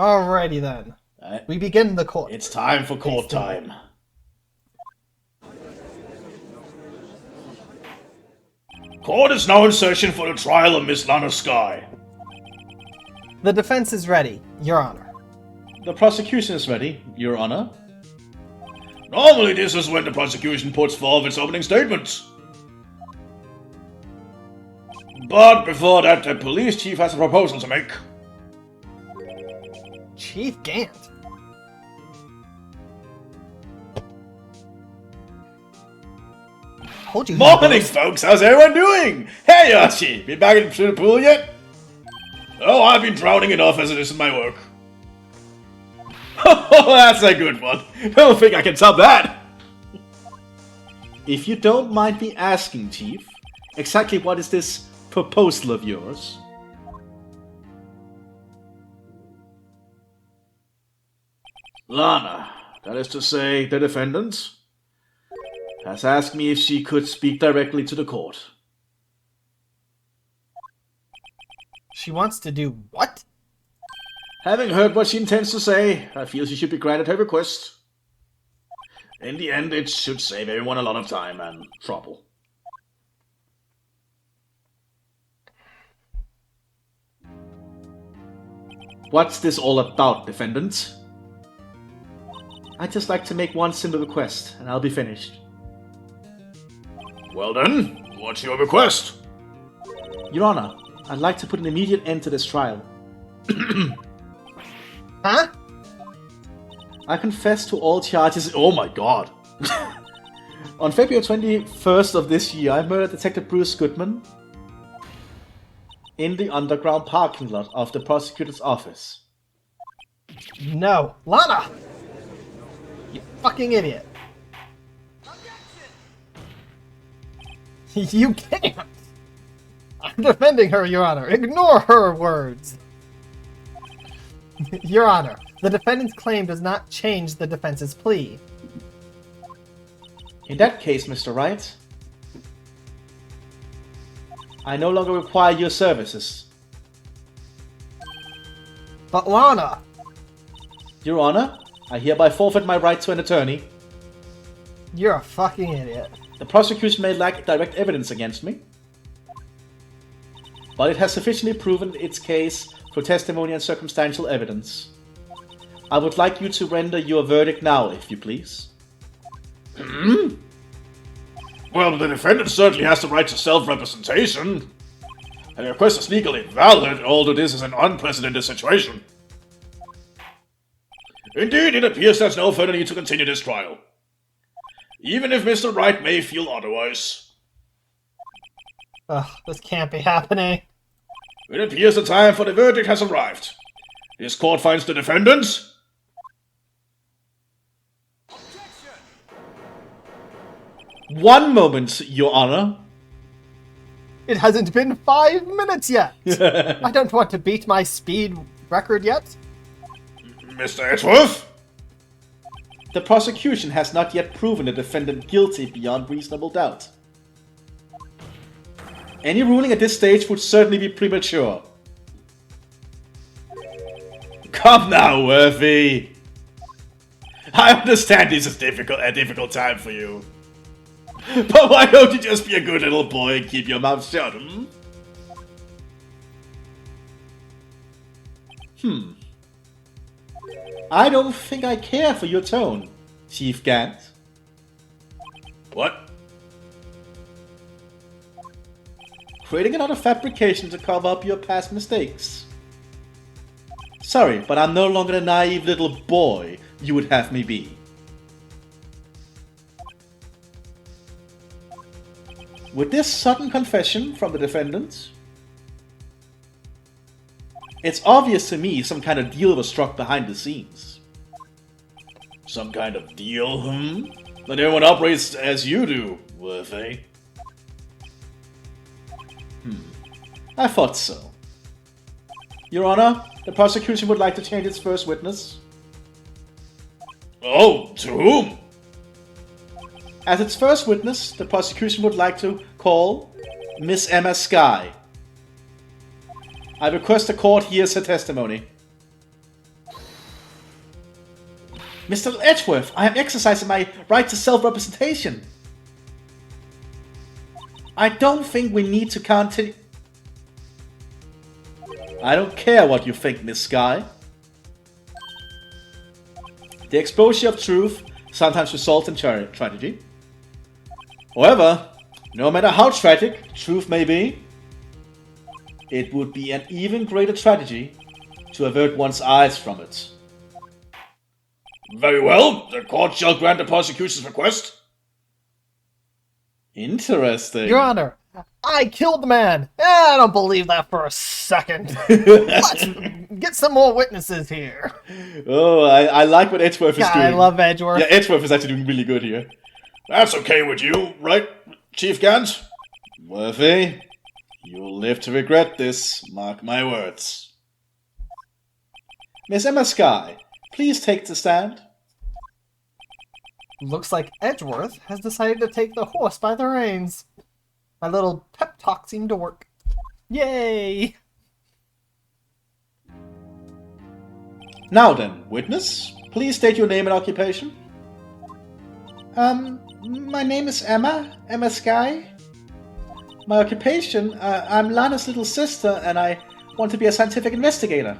Alrighty then. We begin the court. It's time for court time. Court is now in session for the trial of Miss Lana Sky. The defense is ready, Your Honor. The prosecution is ready, Your Honor. Normally this is when the prosecution puts forth its opening statements. But before that, the police chief has a proposal to make. Chief Gant? Morning, folks! How's everyone doing? Hey, Archie! Been back into the pool yet? Oh, I've been drowning enough as it is in my work. Oh, that's a good one. Don't think I can top that. If you don't mind me asking, Chief, exactly what is this proposal of yours? Lana, that is to say, the defendant, has asked me if she could speak directly to the court. She wants to do what? Having heard what she intends to say, I feel she should be granted her request. In the end, it should save everyone a lot of time and trouble. What's this all about, defendant? I'd just like to make one simple request, and I'll be finished. Well then, what's your request? Your Honor, I'd like to put an immediate end to this trial. Huh? I confess to all charges. Oh my god. On February 21st of this year, I murdered Detective Bruce Goodman in the underground parking lot of the prosecutor's office. No. Lana! You fucking idiot. You can't! I'm defending her, Your Honor. Ignore her words. Your Honor, the defendant's claim does not change the defense's plea. In that case, Mr. Wright, I no longer require your services. But Lana! Your Honor, I hereby forfeit my right to an attorney. You're a fucking idiot. The prosecution may lack direct evidence against me, but it has sufficiently proven its case through testimony and circumstantial evidence. I would like you to render your verdict now, if you please. Well, the defendant certainly has the right to self-representation. And the request is legally valid, although this is an unprecedented situation. Indeed, it appears there's no further need to continue this trial, even if Mr. Wright may feel otherwise. Ugh, this can't be happening. It appears the time for the verdict has arrived. This court finds the defendant... One moment, Your Honor. It hasn't been 5 minutes yet. I don't want to beat my speed record yet. Mr. Edgeworth? The prosecution has not yet proven the defendant guilty beyond reasonable doubt. Any ruling at this stage would certainly be premature. Come now, Worthy. I understand this is a difficult time for you. But why don't you just be a good little boy and keep your mouth shut, I don't think I care for your tone, Chief Gant. What? Creating another fabrication to cover up your past mistakes. Sorry, but I'm no longer the naive little boy you would have me be. With this sudden confession from the defendant, it's obvious to me some kind of deal was struck behind the scenes. Some kind of deal, Not everyone operates as you do, Worthy. I thought so. Your Honor, the prosecution would like to change its first witness. Oh, to whom? As its first witness, the prosecution would like to call Miss Emma Sky. I request the court hears her testimony. Mr. Edgeworth, I am exercising my right to self-representation. I don't think we need to continue. I don't care what you think, Miss Sky. The exposure of truth sometimes results in tragedy. However, no matter how tragic truth may be, it would be an even greater tragedy to avert one's eyes from it. Very well, the court shall grant the prosecution's request. Interesting. Your Honor, I killed the man. I don't believe that for a second. Let's get some more witnesses here. Oh, I like what Edgeworth is doing. I love Edgeworth. Yeah, Edgeworth is actually doing really good here. That's okay with you, right, Chief Gant? Worthy, you'll live to regret this, mark my words. Miss Emma Sky, please take the stand. Looks like Edgeworth has decided to take the horse by the reins. My little pep talk seemed to work. Yay! Now then, witness, please state your name and occupation. My name is Emma Sky. My occupation, I'm Lana's little sister, and I want to be a scientific investigator.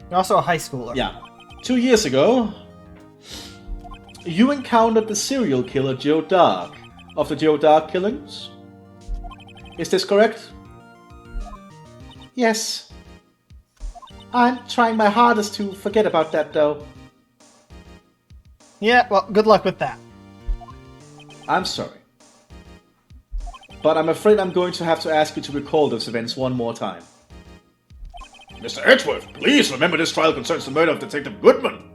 You're also a high schooler. Yeah. 2 years ago, you encountered the serial killer Joe Dark of the Joe Dark killings. Is this correct? Yes. I'm trying my hardest to forget about that, though. Yeah, well, good luck with that. I'm sorry. But I'm afraid I'm going to have to ask you to recall those events one more time. Mr. Edgeworth, please remember this trial concerns the murder of Detective Goodman.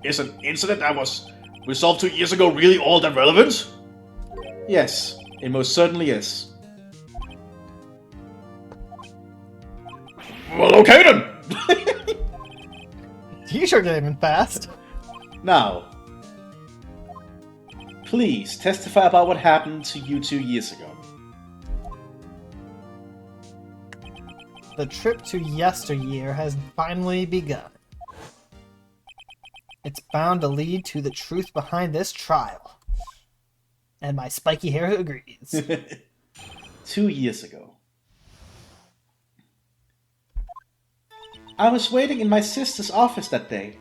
Is an incident that was resolved 2 years ago really all that relevant? Yes, it most certainly is. Well, okay then! You sure came in fast. Now, please testify about what happened to you 2 years ago. The trip to yesteryear has finally begun. It's bound to lead to the truth behind this trial. And my spiky hair agrees. 2 years ago. I was waiting in my sister's office that day.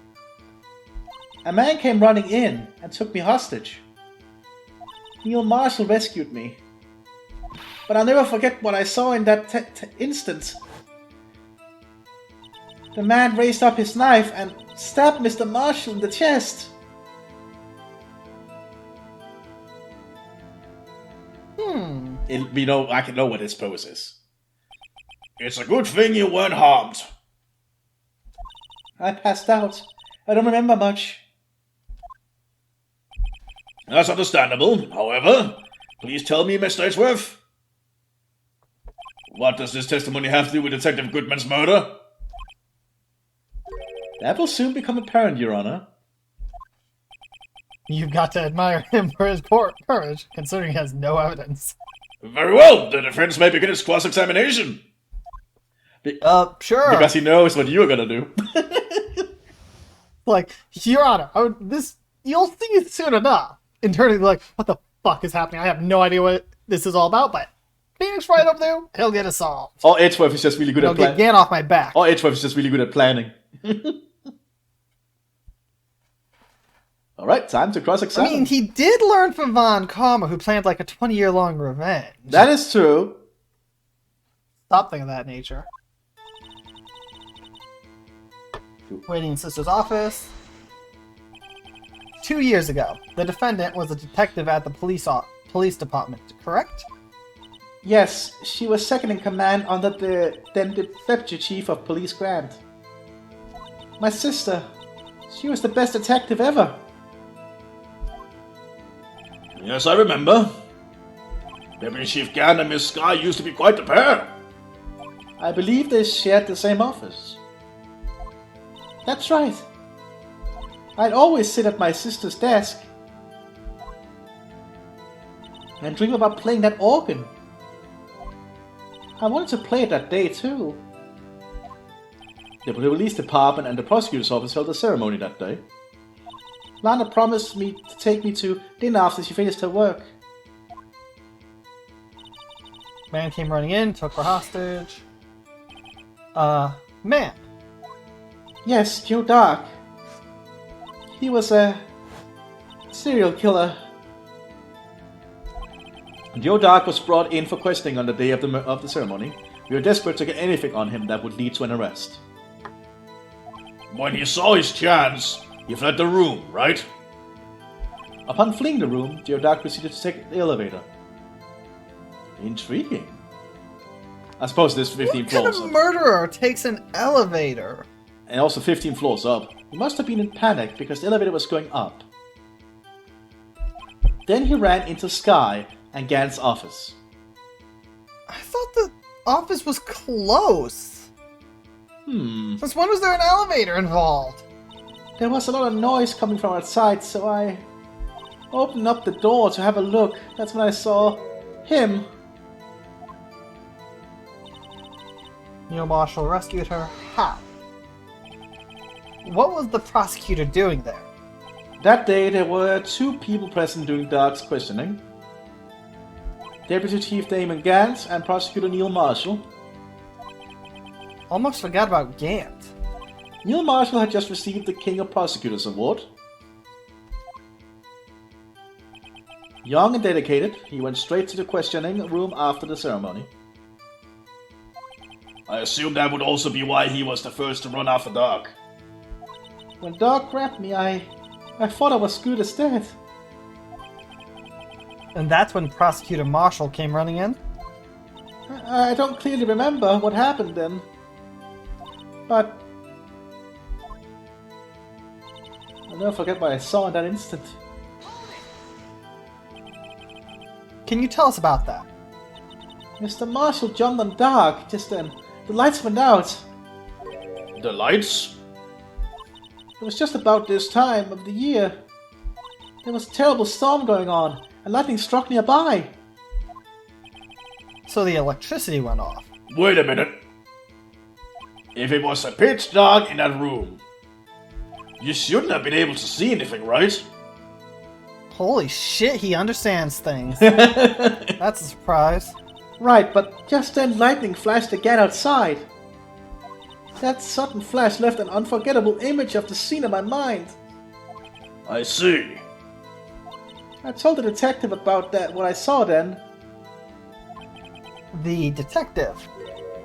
A man came running in and took me hostage. Neil Marshall rescued me. But I'll never forget what I saw in that instant. The man raised up his knife and stabbed Mr. Marshall in the chest. I can know what his pose is. It's a good thing you weren't harmed. I passed out. I don't remember much. That's understandable. However, please tell me, Mr. Edgeworth, what does this testimony have to do with Detective Goodman's murder? That will soon become apparent, Your Honor. You've got to admire him for his courage, considering he has no evidence. Very well, the defense may begin its cross-examination. Sure. Because he knows what you're gonna do. Like, Your Honor, you'll see it soon enough. Internally, like, what the fuck is happening? I have no idea what this is all about, but Phoenix Wright over there, he'll get us solved. Oh, Edgeworth is just really good at planning. Get Gan off my back. Oh, Edgeworth is just really good at planning. Alright, time to cross-examine. I mean, he did learn from Von Karma, who planned like a 20-year-long revenge. That is true. Something of that nature. Waiting in sister's office. 2 years ago, the defendant was a detective at the police department, correct? Yes, she was second in command under the deputy chief of police Grant. My sister, she was the best detective ever. Yes, I remember. Deputy Chief Grant and Miss Sky used to be quite the pair. I believe they shared the same office. That's right. I'd always sit at my sister's desk and dream about playing that organ. I wanted to play it that day too. The police department and the prosecutor's office held a ceremony that day. Lana promised me to take me to dinner after she finished her work. Man came running in, took her hostage. Man. Yes, Joe Dark. He was a serial killer. Joe Dark was brought in for questioning on the day of the ceremony. We were desperate to get anything on him that would lead to an arrest. When he saw his chance, he fled the room, right? Upon fleeing the room, Joe Dark proceeded to take the elevator. Intriguing. I suppose there's 15 What floors kind of up. murderer takes an elevator? And also 15 floors up. He must have been in panic because the elevator was going up. Then he ran into Sky and Gant's office. I thought the office was close. Since when was there an elevator involved? There was a lot of noise coming from outside, so I opened up the door to have a look. That's when I saw him. Neil Marshall rescued her. How? What was the prosecutor doing there? That day, there were 2 people present during Dark's questioning. Deputy Chief Damon Gant and Prosecutor Neil Marshall. Almost forgot about Gant. Neil Marshall had just received the King of Prosecutors Award. Young and dedicated, he went straight to the questioning room after the ceremony. I assume that would also be why he was the first to run after Dark. When Dark grabbed me, I thought I was good as dead. And that's when Prosecutor Marshall came running in? I don't clearly remember what happened then. But I'll never forget what I saw in that instant. Can you tell us about that? Mr. Marshall jumped on Dark just then. The lights went out. The lights? It was just about this time of the year. There was a terrible storm going on, and lightning struck nearby. So the electricity went off. Wait a minute. If it was a pitch dark in that room, you shouldn't have been able to see anything, right? Holy shit, he understands things. That's a surprise. Right, but just then lightning flashed again outside. That sudden flash left an unforgettable image of the scene in my mind. I see. I told the detective about that, what I saw then. The detective.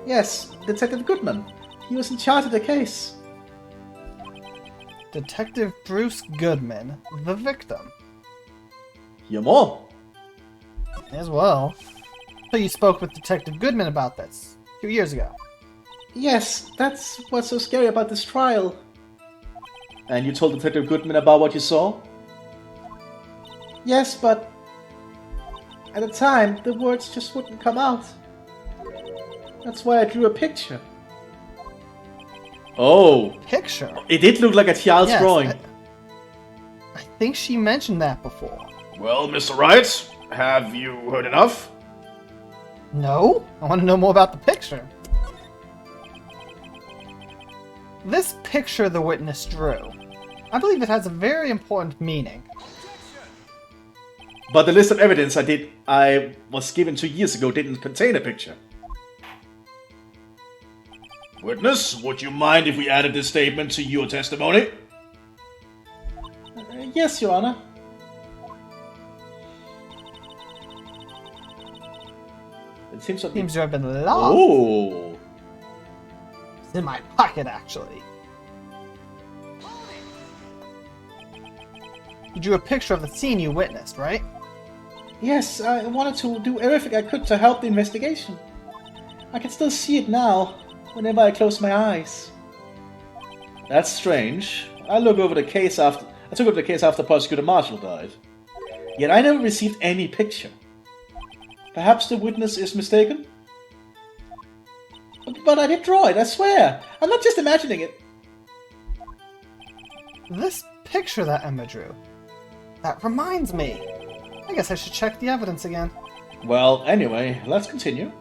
Yes, Detective Goodman. He was in charge of the case. Detective Bruce Goodman, the victim. Hear more. As well. So you spoke with Detective Goodman about this 2 years ago. Yes, that's what's so scary about this trial. And you told Detective Goodman about what you saw? Yes, but at the time, the words just wouldn't come out. That's why I drew a picture. Oh, Picture? it did look like a child's Yes, drawing. I think she mentioned that before. Well, Mr. Wright, have you heard enough? No? I want to know more about the picture. This picture the witness drew, I believe it has a very important meaning. But the list of evidence I was given 2 years ago didn't contain a picture. Witness, would you mind if we added this statement to your testimony? Yes, Your Honor. It seems to Seems to have been lost. Oh. It's in my pocket, actually. You drew a picture of the scene you witnessed, right? Yes, I wanted to do everything I could to help the investigation. I can still see it now, whenever I close my eyes. That's strange. I took over the case after Prosecutor Marshall died. Yet I never received any picture. Perhaps the witness is mistaken? But I did draw it, I swear. I'm not just imagining it. This picture that Emma drew. That reminds me. I guess I should check the evidence again. Well, anyway, let's continue.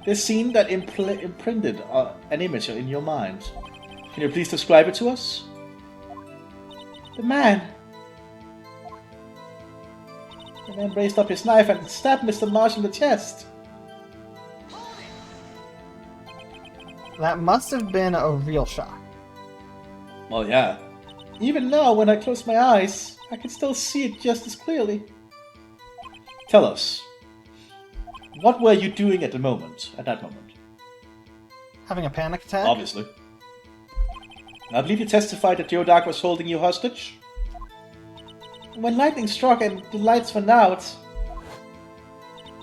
this scene that imprinted an image in your mind. Can you please describe it to us? The man raised up his knife and stabbed Mr. Marsh in the chest. That must have been a real shock. Well, yeah. Even now, when I close my eyes, I can still see it just as clearly. Tell us, what were you doing at that moment? Having a panic attack? Obviously. I believe you testified that Yodak was holding you hostage? When lightning struck and the lights went out,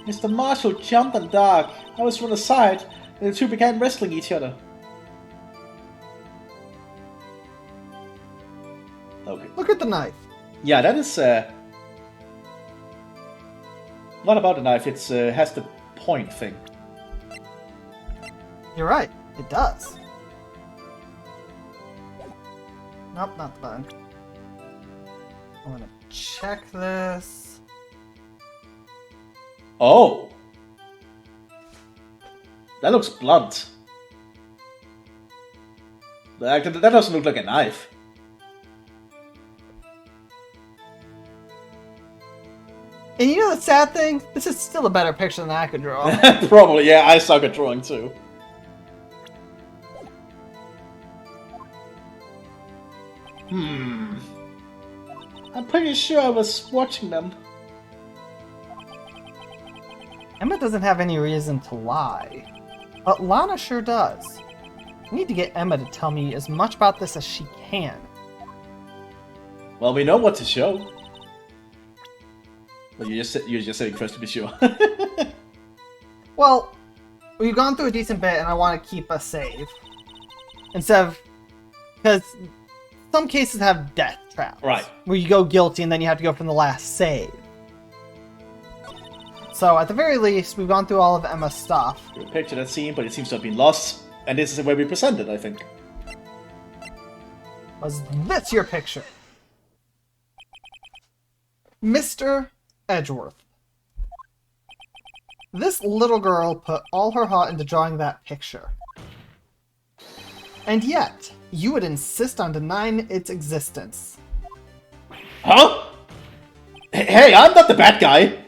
Mr. Marshall jumped on Dark. I was run aside, and the two began wrestling each other. Okay. Look at the knife. Yeah, that is, not about the knife, it has the point thing. You're right, it does. Nope, not the button. I'm gonna check this. Oh! That looks blunt. That doesn't look like a knife. And you know the sad thing? This is still a better picture than I could draw. Probably, yeah, I suck at drawing too. I'm pretty sure I was watching them. Emma doesn't have any reason to lie, but Lana sure does. I need to get Emma to tell me as much about this as she can. Well, we know what to show. Well, you're just saying first to be sure. Well, we've gone through a decent bit and I want to keep a save. Instead of... Because some cases have death traps. Right. Where you go guilty and then you have to go from the last save. So at the very least, we've gone through all of Emma's stuff. You picture that scene, but it seems to have been lost. And this is the way we present it, I think. Was this your picture? Mr. Edgeworth. This little girl put all her heart into drawing that picture. And yet, you would insist on denying its existence. Huh? Hey, I'm not the bad guy!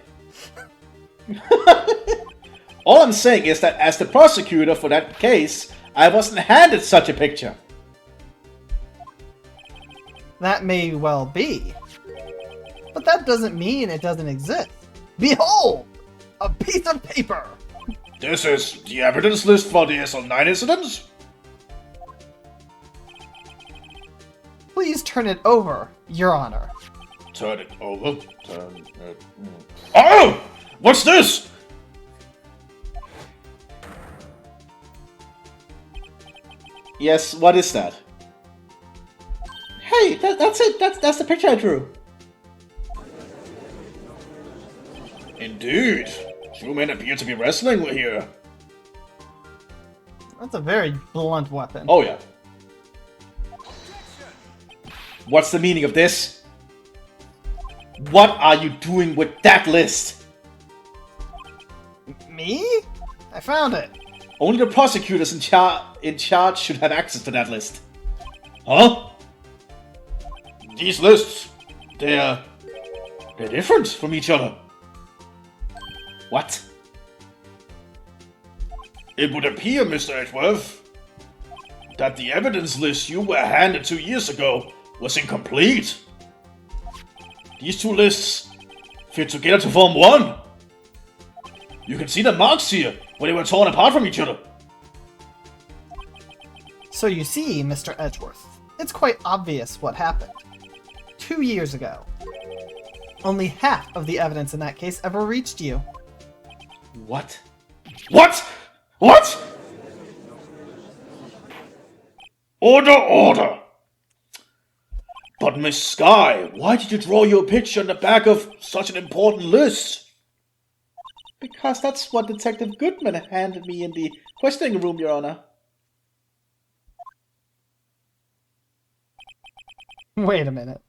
All I'm saying is that as the prosecutor for that case, I wasn't handed such a picture. That may well be. But that doesn't mean it doesn't exist. Behold! A piece of paper! This is the evidence list for the SL9 incident? Please turn it over, Your Honor. Turn it over. Oh! What's this? Yes, what is that? Hey, that's it. That's the picture I drew. Indeed. Two men appear to be wrestling here. That's a very blunt weapon. Oh, yeah. What's the meaning of this? What are you doing with that list? Me? I found it. Only the prosecutors in charge should have access to that list. Huh? These lists, they're different from each other. What? It would appear, Mr. Edgeworth, that the evidence list you were handed 2 years ago was incomplete. These two lists fit together to form one. You can see the marks here, where they were torn apart from each other. So you see, Mr. Edgeworth, it's quite obvious what happened. 2 years ago. Only half of the evidence in that case ever reached you. What? What? What? Order, order! But Miss Sky, why did you draw your picture on the back of such an important list? Because that's what Detective Goodman handed me in the questioning room, Your Honor. Wait a minute.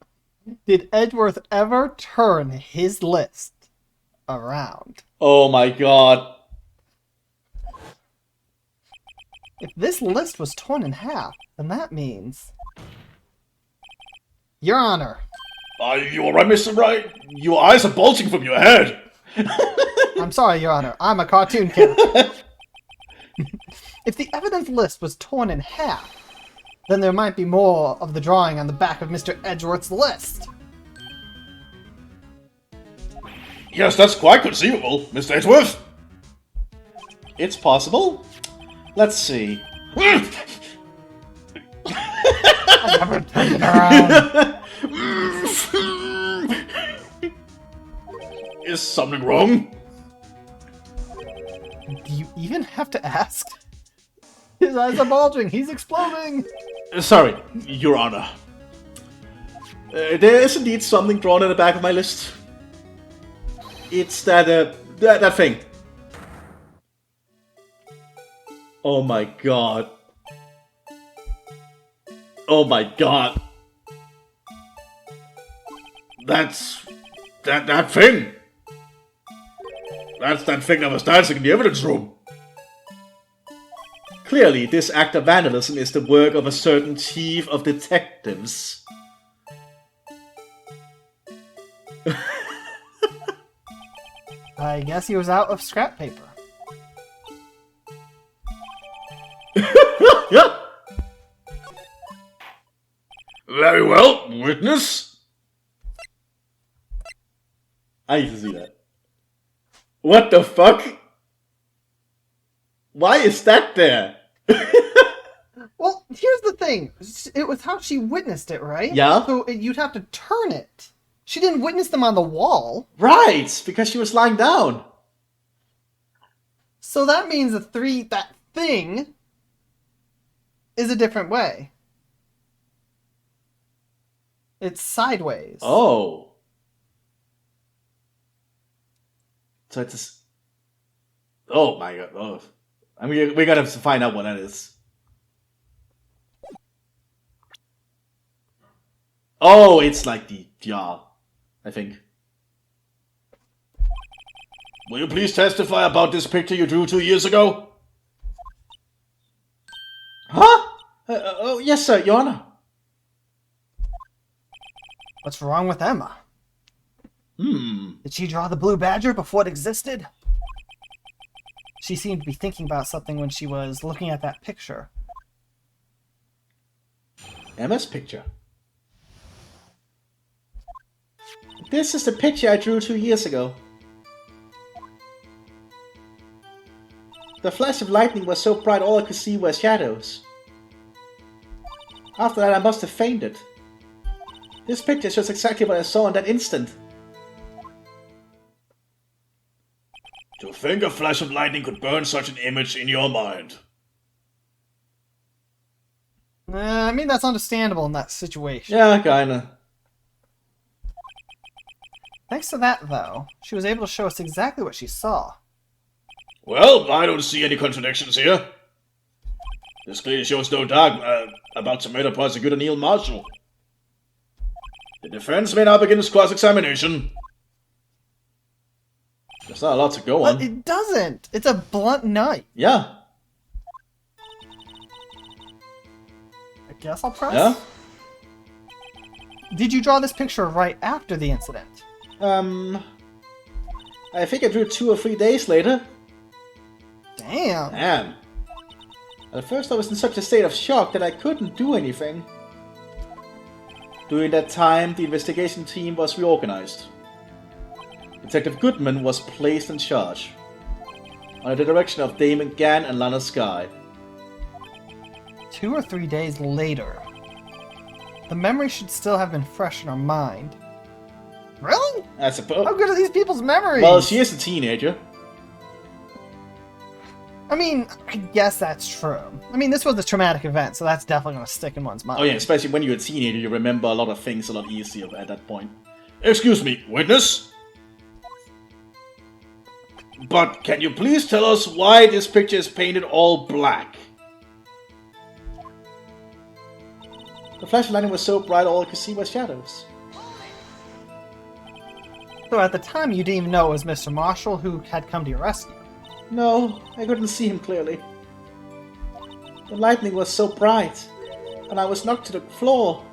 Did Edgeworth ever turn his list around? Oh my god. If this list was torn in half, then that means... Your Honor. Are you alright, Mr. Wright? Your eyes are bulging from your head. I'm sorry, Your Honor. I'm a cartoon character. If the evidence list was torn in half, then there might be more of the drawing on the back of Mr. Edgeworth's list. Yes, that's quite conceivable, Mr. Edgeworth. It's possible. Let's see. I never turned it around. Is something wrong? Do you even have to ask? His eyes are bulging. He's exploding. Sorry, Your Honor. There is indeed something drawn in the back of my list. It's that thing. Oh my god. Oh my god. That's that thing. That's that thing that was dancing in the evidence room. Clearly, this act of vandalism is the work of a certain chief of detectives. I guess he was out of scrap paper. Yeah. Very well, witness. I need to see that. What the fuck? Why is that there? Well, here's the thing. It was how she witnessed it, right? Yeah. So you'd have to turn it. She didn't witness them on the wall. Right, because she was lying down. So that means that thing is a different way. It's sideways. Oh. So it's... Oh my god. Oh. I mean, we gotta find out what that is. Oh, it's like the jar, I think. Will you please testify about this picture you drew 2 years ago? Huh? Oh, yes, sir, Your Honor. What's wrong with Emma? Did she draw the blue badger before it existed? She seemed to be thinking about something when she was looking at that picture. Emma's picture. This is the picture I drew 2 years ago. The flash of lightning was so bright all I could see were shadows. After that I must have fainted. This picture shows exactly what I saw in that instant. To think a flash of lightning could burn such an image in your mind. I mean, that's understandable in that situation. Yeah, kinda. Thanks to that, though, she was able to show us exactly what she saw. Well, I don't see any contradictions here. This clearly shows no doubt about tomato prosecutor Neil Marshall. The defense may now begin its cross-examination. There's not a lot to go on. But it doesn't! It's a blunt knife. Yeah. I guess I'll press? Yeah? Did you draw this picture right after the incident? I think I drew 2 or 3 days later. Damn. Damn. At first I was in such a state of shock that I couldn't do anything. During that time, the investigation team was reorganized. Detective Goodman was placed in charge, under the direction of Damon Gann and Lana Skye. 2 or 3 days later. The memory should still have been fresh in our mind. Really? I suppose. How good are these people's memories? Well, she is a teenager. I mean, I guess that's true. I mean, this was a traumatic event, so that's definitely going to stick in one's mind. Oh yeah, especially when you're a teenager, you remember a lot of things a lot easier at that point. Excuse me, witness? But can you please tell us why this picture is painted all black? The flash of lightning was so bright all I could see was shadows. So at the time, you didn't even know it was Mr. Marshall who had come to your rescue. No, I couldn't see him clearly. The lightning was so bright, and I was knocked to the floor.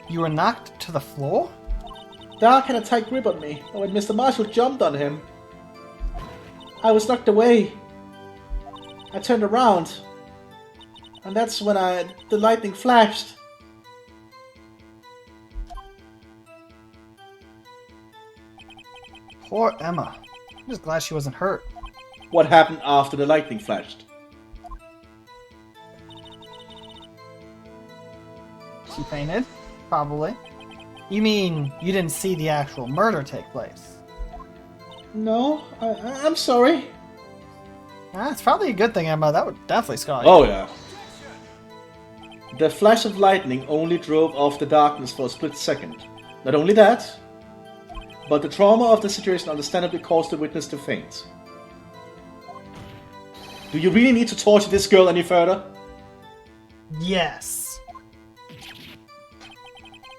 You were knocked to the floor? Dark had a tight grip on me, and when Mr. Marshall jumped on him, I was knocked away. I turned around, and that's when the lightning flashed. Poor Emma. I'm just glad she wasn't hurt. What happened after the lightning flashed? She fainted? Probably. You mean you didn't see the actual murder take place? No, I'm sorry. That's probably a good thing, Emma. That would definitely scar you. Oh yeah. The flash of lightning only drove off the darkness for a split second. Not only that, but the trauma of the situation understandably caused the witness to faint. Do you really need to torture this girl any further? Yes.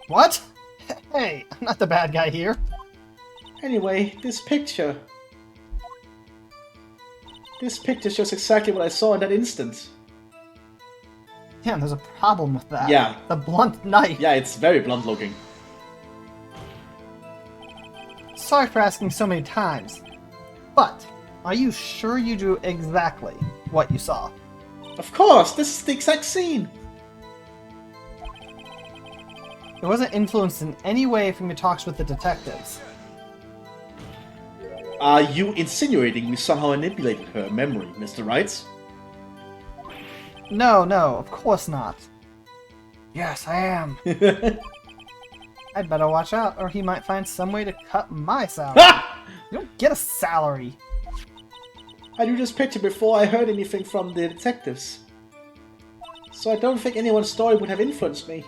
What? Hey, I'm not the bad guy here. Anyway, this picture. This picture shows exactly what I saw in that instant. Damn, there's a problem with that. Yeah. The blunt knife. Yeah, it's very blunt looking. Sorry for asking so many times, but are you sure you drew exactly what you saw? Of course, this is the exact scene. It wasn't influenced in any way from your talks with the detectives. Are you insinuating we somehow manipulated her memory, Mr. Wright? No, of course not. Yes, I am. I'd better watch out, or he might find some way to cut my salary. You don't get a salary. I drew this picture before I heard anything from the detectives. So I don't think anyone's story would have influenced me.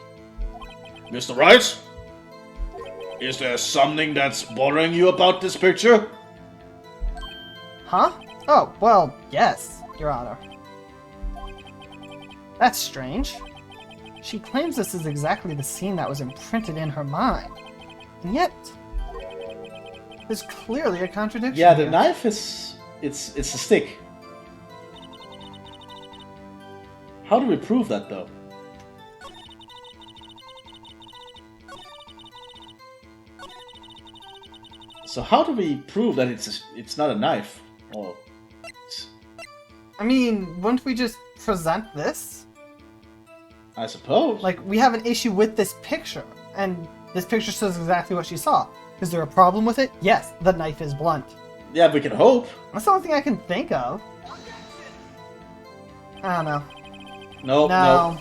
Mr. Wright? Is there something that's bothering you about this picture? Huh? Oh, well, yes, Your Honor. That's strange. She claims this is exactly the scene that was imprinted in her mind. And yet, there's clearly a contradiction. Yeah, the here. knife is... It's a stick. How do we prove that, though? So how do we prove that it's not a knife? Or... I mean, wouldn't we just present this? I suppose. Like, we have an issue with this picture, and this picture says exactly what she saw. Is there a problem with it? Yes, the knife is blunt. Yeah, we can hope. That's the only thing I can think of. I don't know. No, No.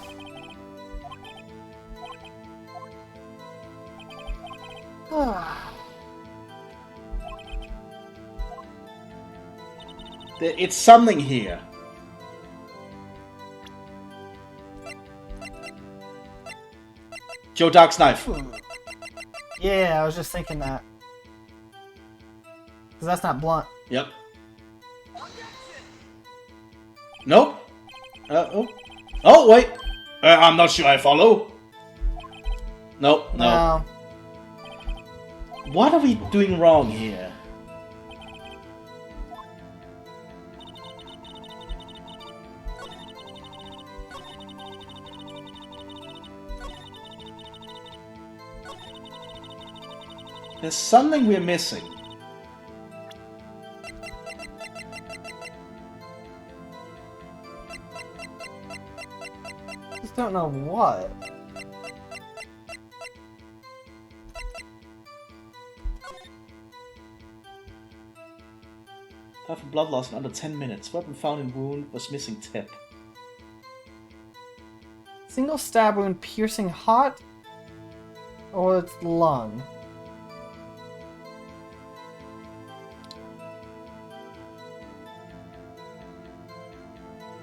It's something here. Joe Dark's knife. Yeah, I was just thinking that. Because that's not blunt. Yep. Nope. Oh. Oh, wait. I'm not sure I follow. Nope, no. What are we doing wrong here? There's something we're missing. Just don't know what. Time for blood loss in under 10 minutes. Weapon found in wound was missing tip. Single stab wound piercing heart? Or its lung?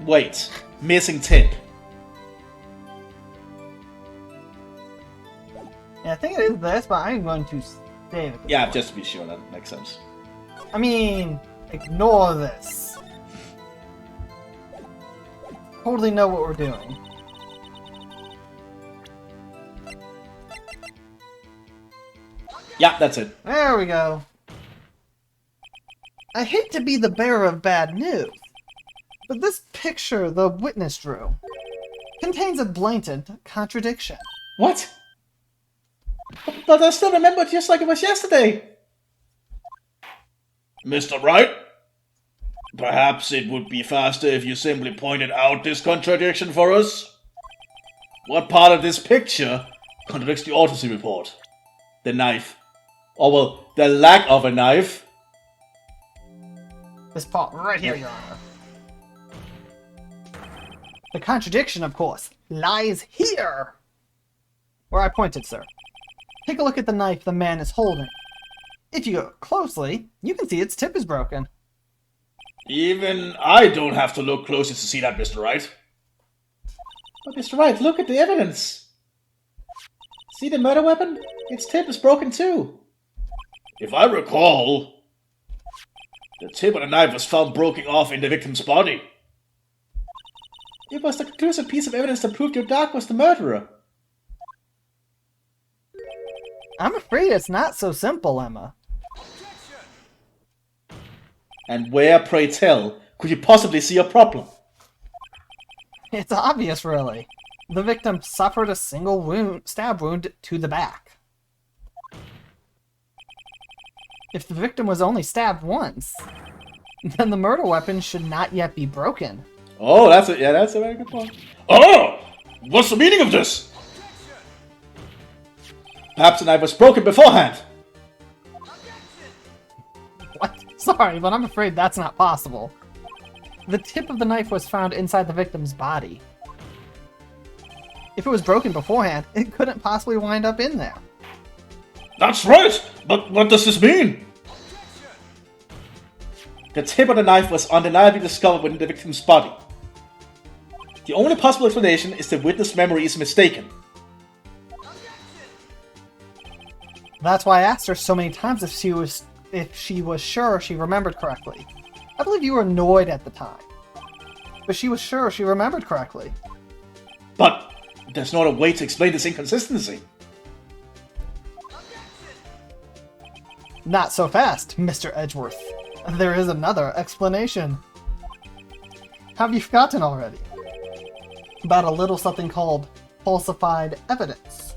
Wait. Missing tip. Yeah, I think it is this, but I'm going to save it. Yeah, just to be sure, that makes sense. I mean, ignore this. Totally know what we're doing. Yeah, that's it. There we go. I hate to be the bearer of bad news, But this picture the witness drew contains a blatant contradiction. What? But I still remember it just like it was yesterday. Mr. Wright? Perhaps it would be faster if you simply pointed out this contradiction for us? What part of this picture contradicts the autopsy report? The knife. Or, well, the lack of a knife. This part right here, Your Honor. The contradiction, of course, lies here! Where I pointed, sir. Take a look at the knife the man is holding. If you look closely, you can see its tip is broken. Even I don't have to look closely to see that, Mr. Wright. But Mr. Wright, look at the evidence. See the murder weapon? Its tip is broken too. If I recall, the tip of the knife was found broken off in the victim's body. It was the conclusive piece of evidence that proved your dog was the murderer. I'm afraid it's not so simple, Emma. And where, pray tell, could you possibly see a problem? It's obvious, really. The victim suffered a single stab wound to the back. If the victim was only stabbed once, then the murder weapon should not yet be broken. Oh, that's a very good point. Oh! What's the meaning of this? Perhaps the knife was broken beforehand. What? Sorry, but I'm afraid that's not possible. The tip of the knife was found inside the victim's body. If it was broken beforehand, it couldn't possibly wind up in there. That's right! But what does this mean? The tip of the knife was undeniably discovered within the victim's body. The only possible explanation is the witness' memory is mistaken. That's why I asked her so many times if she was sure she remembered correctly. I believe you were annoyed at the time, but she was sure she remembered correctly. But there's not a way to explain this inconsistency. Not so fast, Mr. Edgeworth. There is another explanation. Have you forgotten already? About a little something called falsified evidence.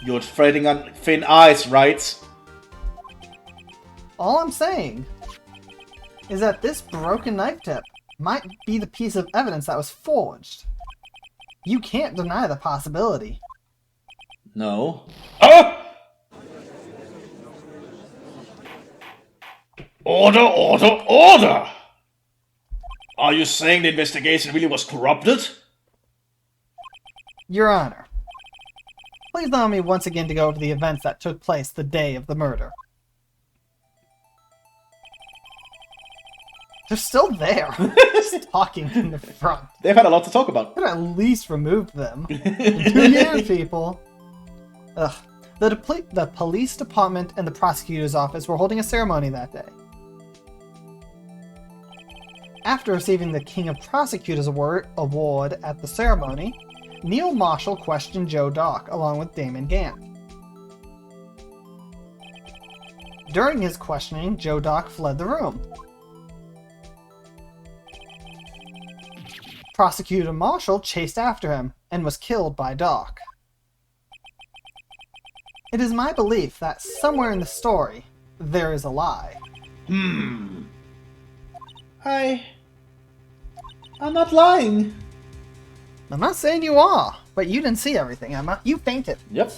You're treading on thin ice, right? All I'm saying is that this broken knife tip might be the piece of evidence that was forged. You can't deny the possibility. No. Ah! Order, order, order! Are you saying the investigation really was corrupted? Your Honor, please allow me once again to go over the events that took place the day of the murder. They're still there, just talking in the front. They've had a lot to talk about. Could at least remove them. 2 years, people. Ugh. The police department and the prosecutor's office were holding a ceremony that day. After receiving the King of Prosecutors award at the ceremony, Neil Marshall questioned Joe Dock along with Damon Gant. During his questioning, Joe Dock fled the room. Prosecutor Marshall chased after him and was killed by Dock. It is my belief that somewhere in the story, there is a lie. I'm not lying. I'm not saying you are, but you didn't see everything, Emma. You fainted. Yep.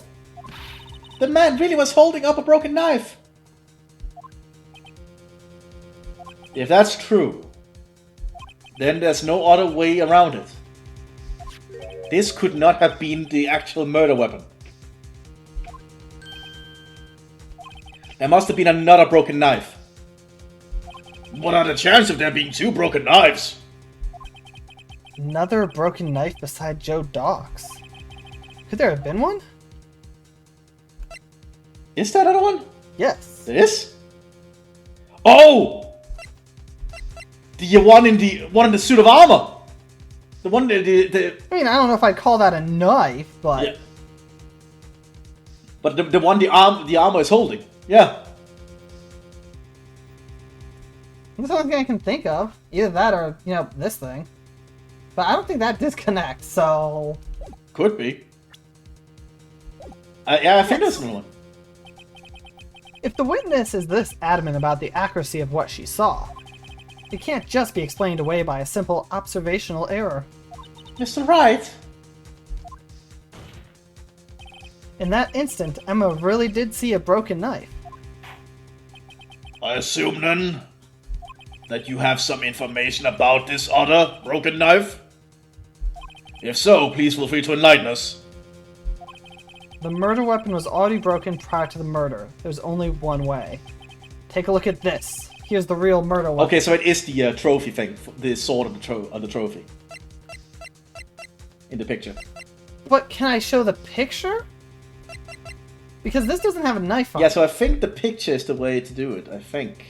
The man really was holding up a broken knife. If that's true, then there's no other way around it. This could not have been the actual murder weapon. There must have been another broken knife. What are the chances of there being 2 broken knives? Another broken knife beside Joe Dock's. Could there have been one? Is there another one? Yes. This? Oh! The one in the suit of armor. The one the I mean, I don't know if I'd call that a knife, but yeah. But the one the armor is holding. Yeah. that's the only thing I can think of. Either that or, you know, this thing. But I don't think that disconnects, so... Could be. Yeah, I think there's another one. If the witness is this adamant about the accuracy of what she saw, it can't just be explained away by a simple observational error. Mr. Wright? In that instant, Emma really did see a broken knife. I assume then that you have some information about this other broken knife? If so, please feel free to enlighten us. The murder weapon was already broken prior to the murder. There's only one way. Take a look at this. Here's the real murder weapon. Okay, so it is the trophy thing, the sword of the trophy. In the picture. But can I show the picture? Because this doesn't have a knife on it. Yeah, so I think the picture is the way to do it, I think.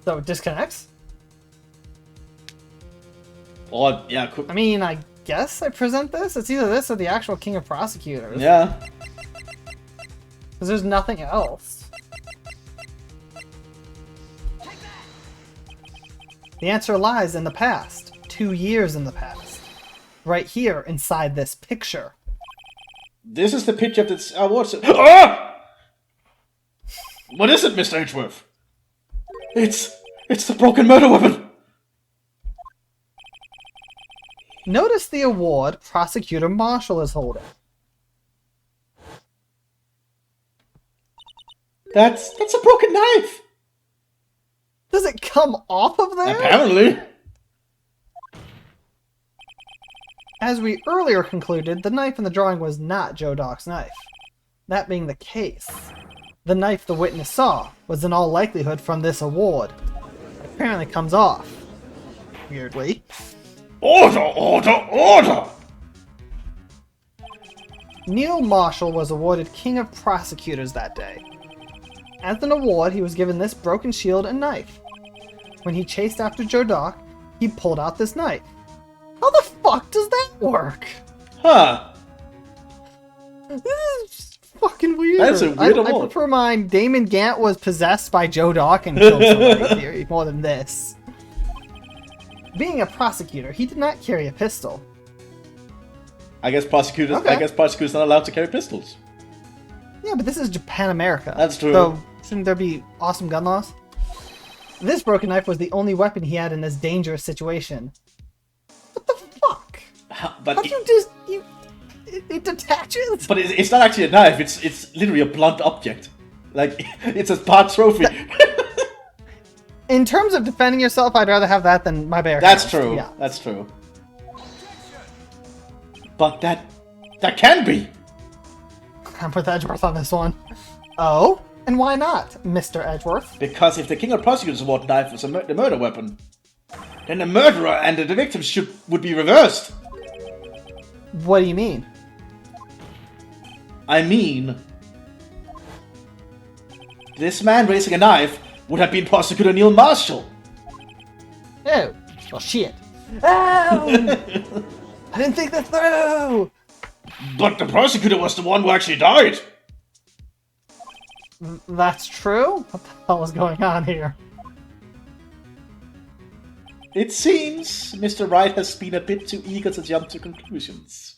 So it disconnects? Or, yeah, I mean, I guess I present this? It's either this or the actual King of Prosecutors. Yeah. Because there's nothing else. The answer lies in the past. 2 years in the past. Right here, inside this picture. This is the picture of this... what's it? Ah! What is it, Mr. Edgeworth? It's the broken murder weapon! Notice the award Prosecutor Marshall is holding. That's a broken knife! Does it come off of there? Apparently. As we earlier concluded, the knife in the drawing was not Joe Doc's knife. That being the case, the knife the witness saw was in all likelihood from this award. It apparently comes off. Weirdly. Order, order, order! Neil Marshall was awarded King of Prosecutors that day. As an award, he was given this broken shield and knife. When he chased after Joe Doc, he pulled out this knife. How the fuck does that work? Huh. This is fucking weird. That's a weird I award. prefer mine. Damon Gant was possessed by Joe Doc and killed somebody theory more than this. Being a prosecutor, he did not carry a pistol. I guess prosecutors not allowed to carry pistols. Yeah, but this is Japan America. That's true. So shouldn't there be awesome gun laws? This broken knife was the only weapon he had in this dangerous situation. What the fuck? But How do you just it detaches? But it's not actually a knife. It's literally a blunt object. Like it's a part trophy. In terms of defending yourself, I'd rather have that than my bare That's hands. true. Yeah. That's true. But that can be. I'm with Edgeworth on this one. Oh? And why not, Mr. Edgeworth? Because if the King of Prosecutors Award knife was the murder weapon, then the murderer and the victim would be reversed. What do you mean? I mean, this man raising a knife would have been Prosecutor Neil Marshall. Oh. Well, shit. Oh! I didn't think that through! But the prosecutor was the one who actually died. That's true? What the hell is going on here? It seems Mr. Wright has been a bit too eager to jump to conclusions.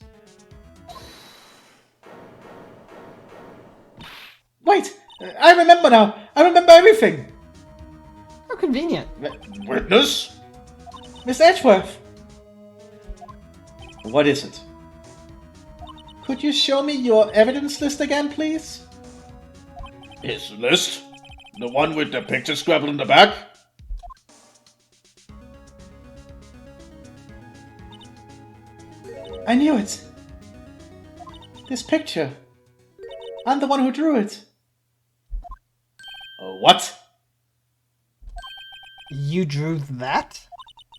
Wait! I remember now! I remember everything! How convenient. Witness? Miss Edgeworth! What is it? Could you show me your evidence list again, please? His list? The one with the picture scribbled in the back? I knew it! This picture. I'm the one who drew it. What? You drew that?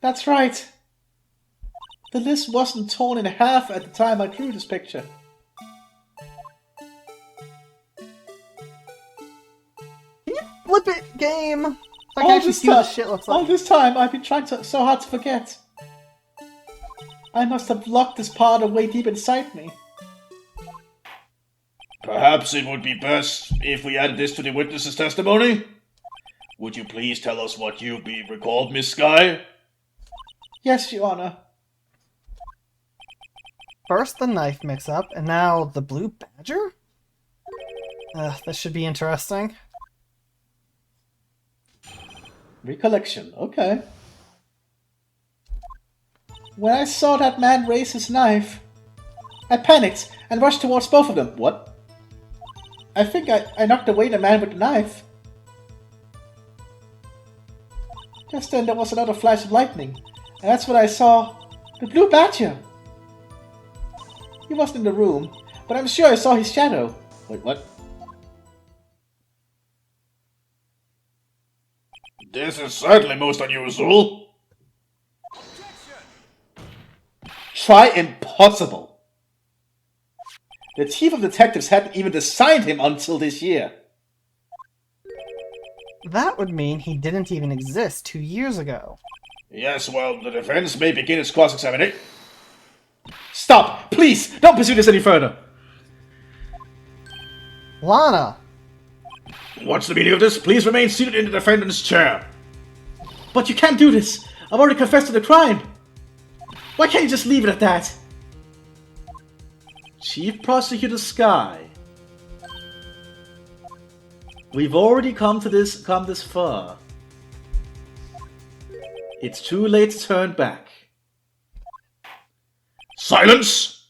That's right. The list wasn't torn in half at the time I drew this picture. Can you flip it, game? So I can actually see what this shit looks all like. this time, I've been trying so hard to forget. I must have locked this part away deep inside me. Perhaps it would be best if we added this to the witness's testimony? Would you please tell us what you be recalled, Miss Sky? Yes, Your Honor. First the knife mix-up, and now the blue badger? This should be interesting. Recollection, okay. When I saw that man raise his knife, I panicked and rushed towards both of them. What? I think I knocked away the man with the knife. Just then there was another flash of lightning, and that's when I saw the blue badger. He wasn't in the room, but I'm sure I saw his shadow. Wait, what? This is certainly most unusual. Try impossible. The chief of detectives hadn't even assigned him until this year. That would mean he didn't even exist 2 years ago. Yes, well, the defense may begin its cross-examination. Stop! Please! Don't pursue this any further! Lana! What's the meaning of this? Please remain seated in the defendant's chair. But you can't do this! I've already confessed to the crime! Why can't you just leave it at that? Chief Prosecutor Sky. We've already come this far. It's too late to turn back. Silence!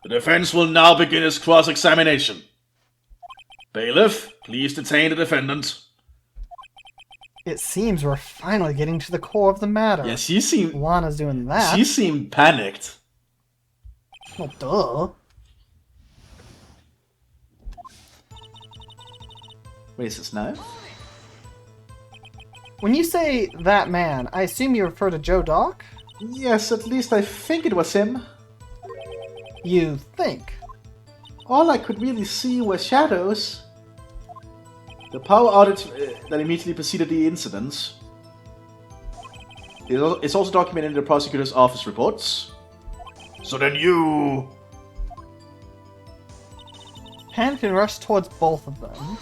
The defense will now begin its cross-examination. Bailiff, please detain the defendant. It seems we're finally getting to the core of the matter. Yes, you seem... Lana's doing that. You seem panicked. Well, duh. Where's his knife? When you say that man, I assume you refer to Joe Dock? Yes, at least I think it was him. You think? All I could really see were shadows. The power outage that immediately preceded the incident. It's also documented in the prosecutor's office reports. So then you... Panic and rush towards both of them.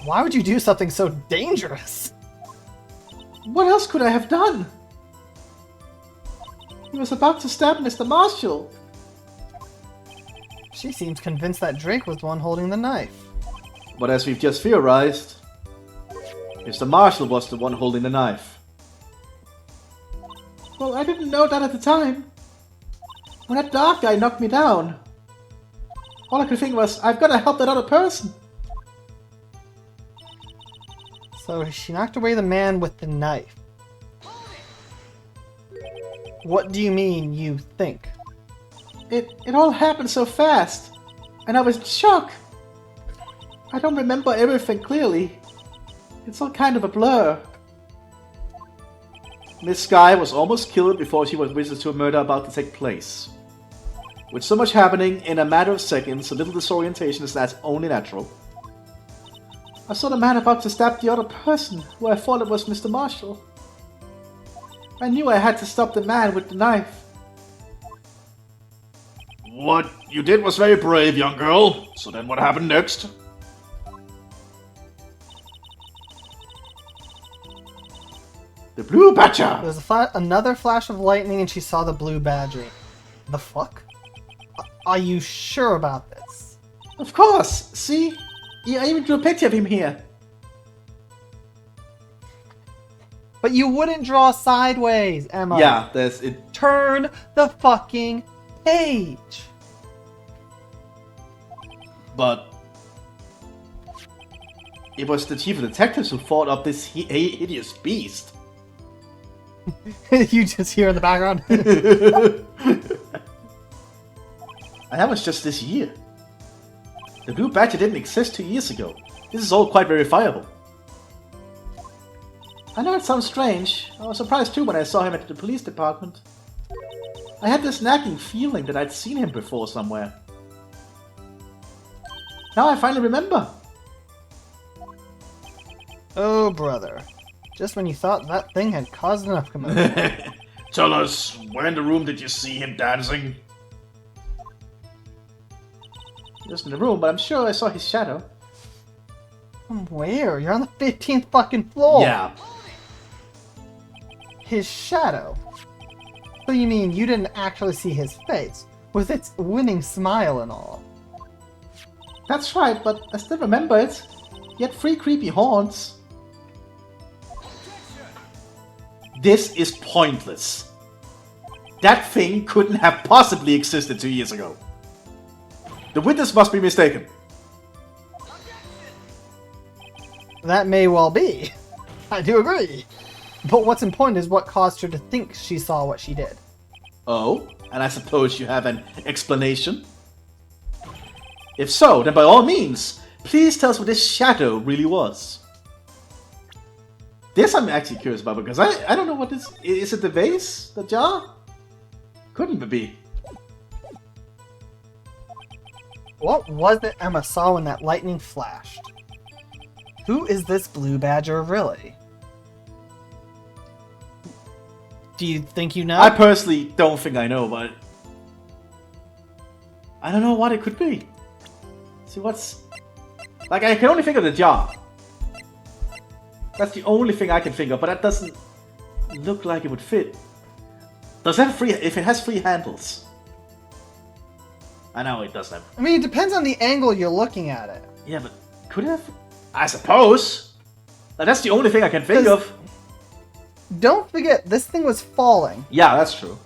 Why would you do something so dangerous? What else could I have done? He was about to stab Mr. Marshall. She seems convinced that Drake was the one holding the knife. But as we've just theorized, Mr. Marshall was the one holding the knife. Well, I didn't know that at the time. When that dark guy knocked me down, all I could think was, I've got to help that other person. So she knocked away the man with the knife. What do you mean, you think? It all happened so fast, and I was in shock. I don't remember everything clearly. It's all kind of a blur. Miss Sky was almost killed before she was witness to a murder about to take place. With so much happening in a matter of seconds, a little disorientation is that's only natural. I saw the man about to stab the other person, who I thought it was Mr. Marshall. I knew I had to stop the man with the knife. What you did was very brave, young girl. So then what happened next? The blue badger! There was another flash of lightning and she saw the blue badger. The fuck? Are you sure about this? Of course! See? I even drew a picture of him here. But you wouldn't draw sideways, Emma. Yeah, there's it. Turn the fucking page. But it was the chief of detectives who fought up this hideous beast. You just hear in the background. And that was just this year. The blue badger didn't exist 2 years ago. This is all quite verifiable. I know it sounds strange. I was surprised too when I saw him at the police department. I had this nagging feeling that I'd seen him before somewhere. Now I finally remember. Oh, brother. Just when you thought that thing had caused enough commotion. Tell us, where in the room did you see him dancing? He was in the room, but I'm sure I saw his shadow. From where? You're on the 15th fucking floor. Yeah. His shadow. So you mean you didn't actually see his face, with its winning smile and all? That's right, but I still remember it. He had 3 creepy horns. This is pointless. That thing couldn't have possibly existed 2 years ago. The witness must be mistaken. That may well be. I do agree. But what's important is what caused her to think she saw what she did. Oh, and I suppose you have an explanation? If so, then by all means, please tell us what this shadow really was. This I'm actually curious about, because I don't know what this... Is it the vase? The jar? Couldn't it be? What was it Emma saw when that lightning flashed? Who is this blue badger really? Do you think you know? I personally don't think I know, but... I don't know what it could be. See, what's... Like, I can only think of the jar. That's the only thing I can think of, but that doesn't look like it would fit. Does it have 3... If it has 3 handles... I know it doesn't have... I mean, it depends on the angle you're looking at it. Yeah, but could it have... I suppose! That's the only thing I can think of. Don't forget, this thing was falling. Yeah, that's true.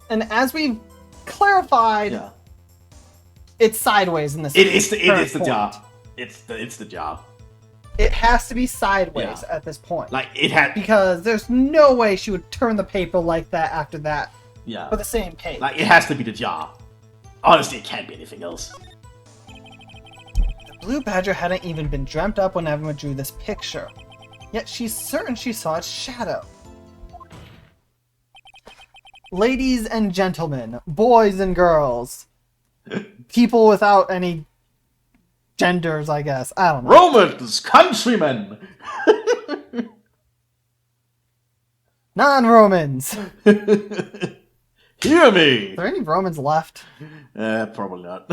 And as we've clarified, Yeah. it's sideways in this. It is the point. jar. It's the jar. It has to be sideways Yeah. at this point. Like, it had... Because there's no way she would turn the paper like that after that. Yeah. For the same page. Like, it has to be the jar. Honestly, it can't be anything else. The blue badger hadn't even been dreamt up when Emma drew this picture. Yet she's certain she saw its shadow. Ladies and gentlemen, boys and girls, people without any genders, I guess. I don't know. Romans, countrymen! Non-Romans. Hear me! Are there any Romans left? Probably not.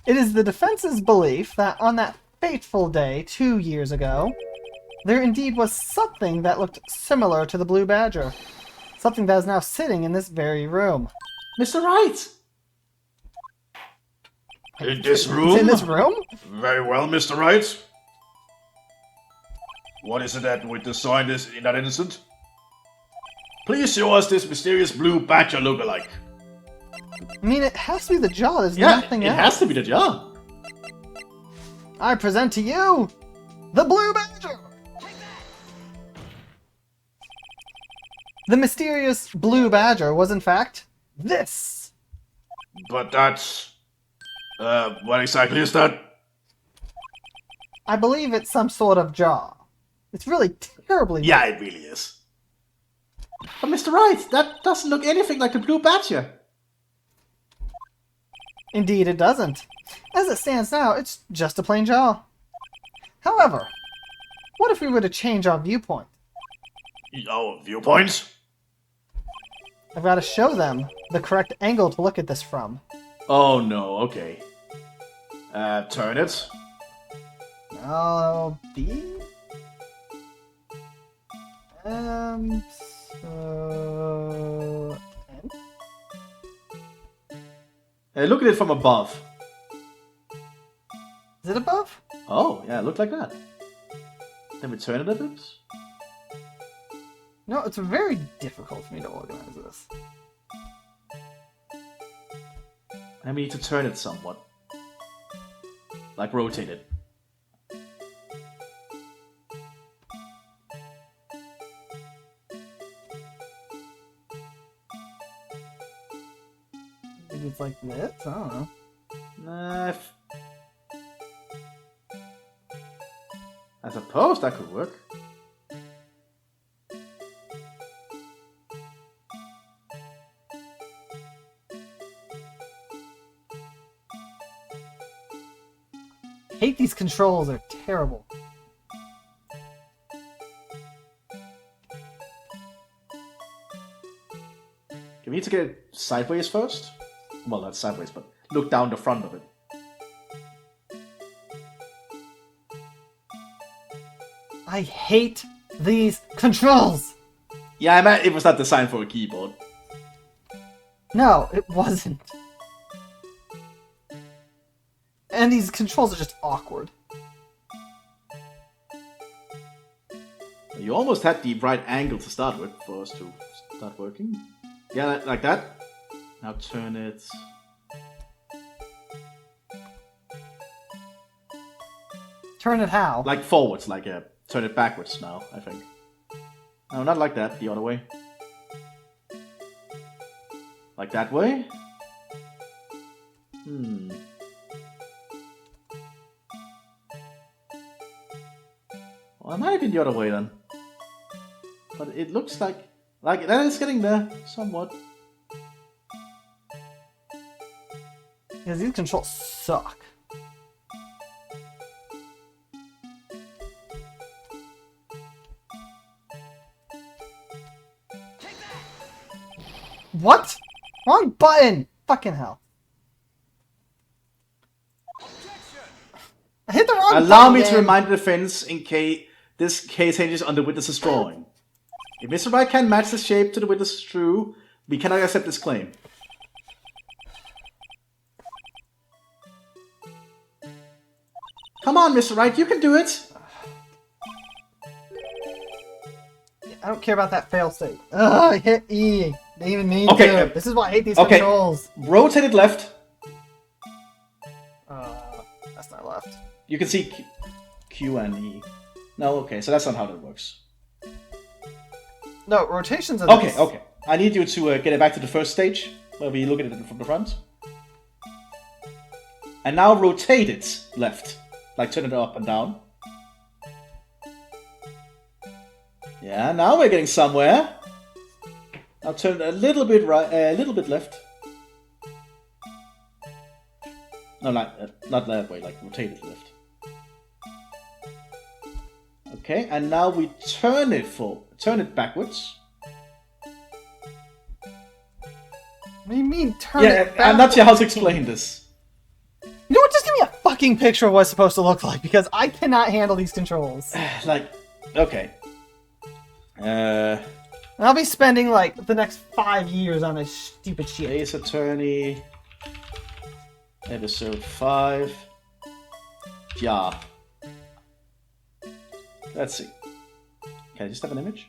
It is the defense's belief that on that fateful day 2 years ago, there indeed was something that looked similar to the blue badger. Something that is now sitting in this very room. Mr. Wright! In this room? It's in this room? Very well, Mr. Wright. What is it that witness saw in that instant? Please show us this mysterious blue badger lookalike. I mean, it has to be the jaw. There's Yeah, nothing it else. has to be the jar. I present to you the blue badger. The mysterious blue badger was in fact this. But that's... what exactly is that? I believe it's some sort of jaw. It's really terribly. Yeah, it really is. But Mr. Wright, that doesn't look anything like the blue badger. Indeed, it doesn't. As it stands now, it's just a plain jaw. However, what if we were to change our viewpoint? Oh, viewpoints? I've got to show them the correct angle to look at this from. Oh no, okay. Turn it. I'll be... so... Look at it from above. Is it above? Oh, yeah, it looked like that. Then we turn it a bit. No, it's very difficult for me to organize this. And we need to turn it somewhat. Like rotate it. Maybe it's like this? I don't know. I suppose that could work. I hate these controls, they're terrible. Do we need to get it sideways first? Well, not sideways, but look down the front of it. I hate these controls! Yeah, I meant it was not designed for a keyboard. No, it wasn't. And these controls are just awkward. You almost had the right angle to start with for us to start working. Yeah, like that. Now turn it... Turn it how? Like forwards, turn it backwards now, I think. No, not like that, the other way. Like that way? Well, it might have been the other way then. But it looks like that is getting there, somewhat. Because these controls suck. What? Wrong button! Fucking hell. I hit the wrong button. Allow me to remind the defense in case this case hinges on the witness's drawing. If Mr. Wright can match the shape to the witness's true, we cannot accept this claim. Come on, Mr. Wright, you can do it! I don't care about that failsafe. Ugh, I hit E. They even mean Okay, to. This is why I hate these controls. Rotate it left. That's not left. You can see Q and E. No, okay, so that's not how that works. No, rotations are Okay, this. okay. I need you to get it back to the first stage, where we look at it from the front. And now rotate it left. Like turn it up and down. Yeah, now we're getting somewhere. Now turn a little bit right, a little bit left. No, not that way, like rotate it left. Okay, and now we turn it backwards. What do you mean turn it backwards? I'm not sure how to explain this. You know what? Just give me a fucking picture of what it's supposed to look like, because I cannot handle these controls. Okay. I'll be spending, like, the next 5 years on this stupid shit. Ace Attorney, Episode 5. Yeah. Let's see. Can I just have an image?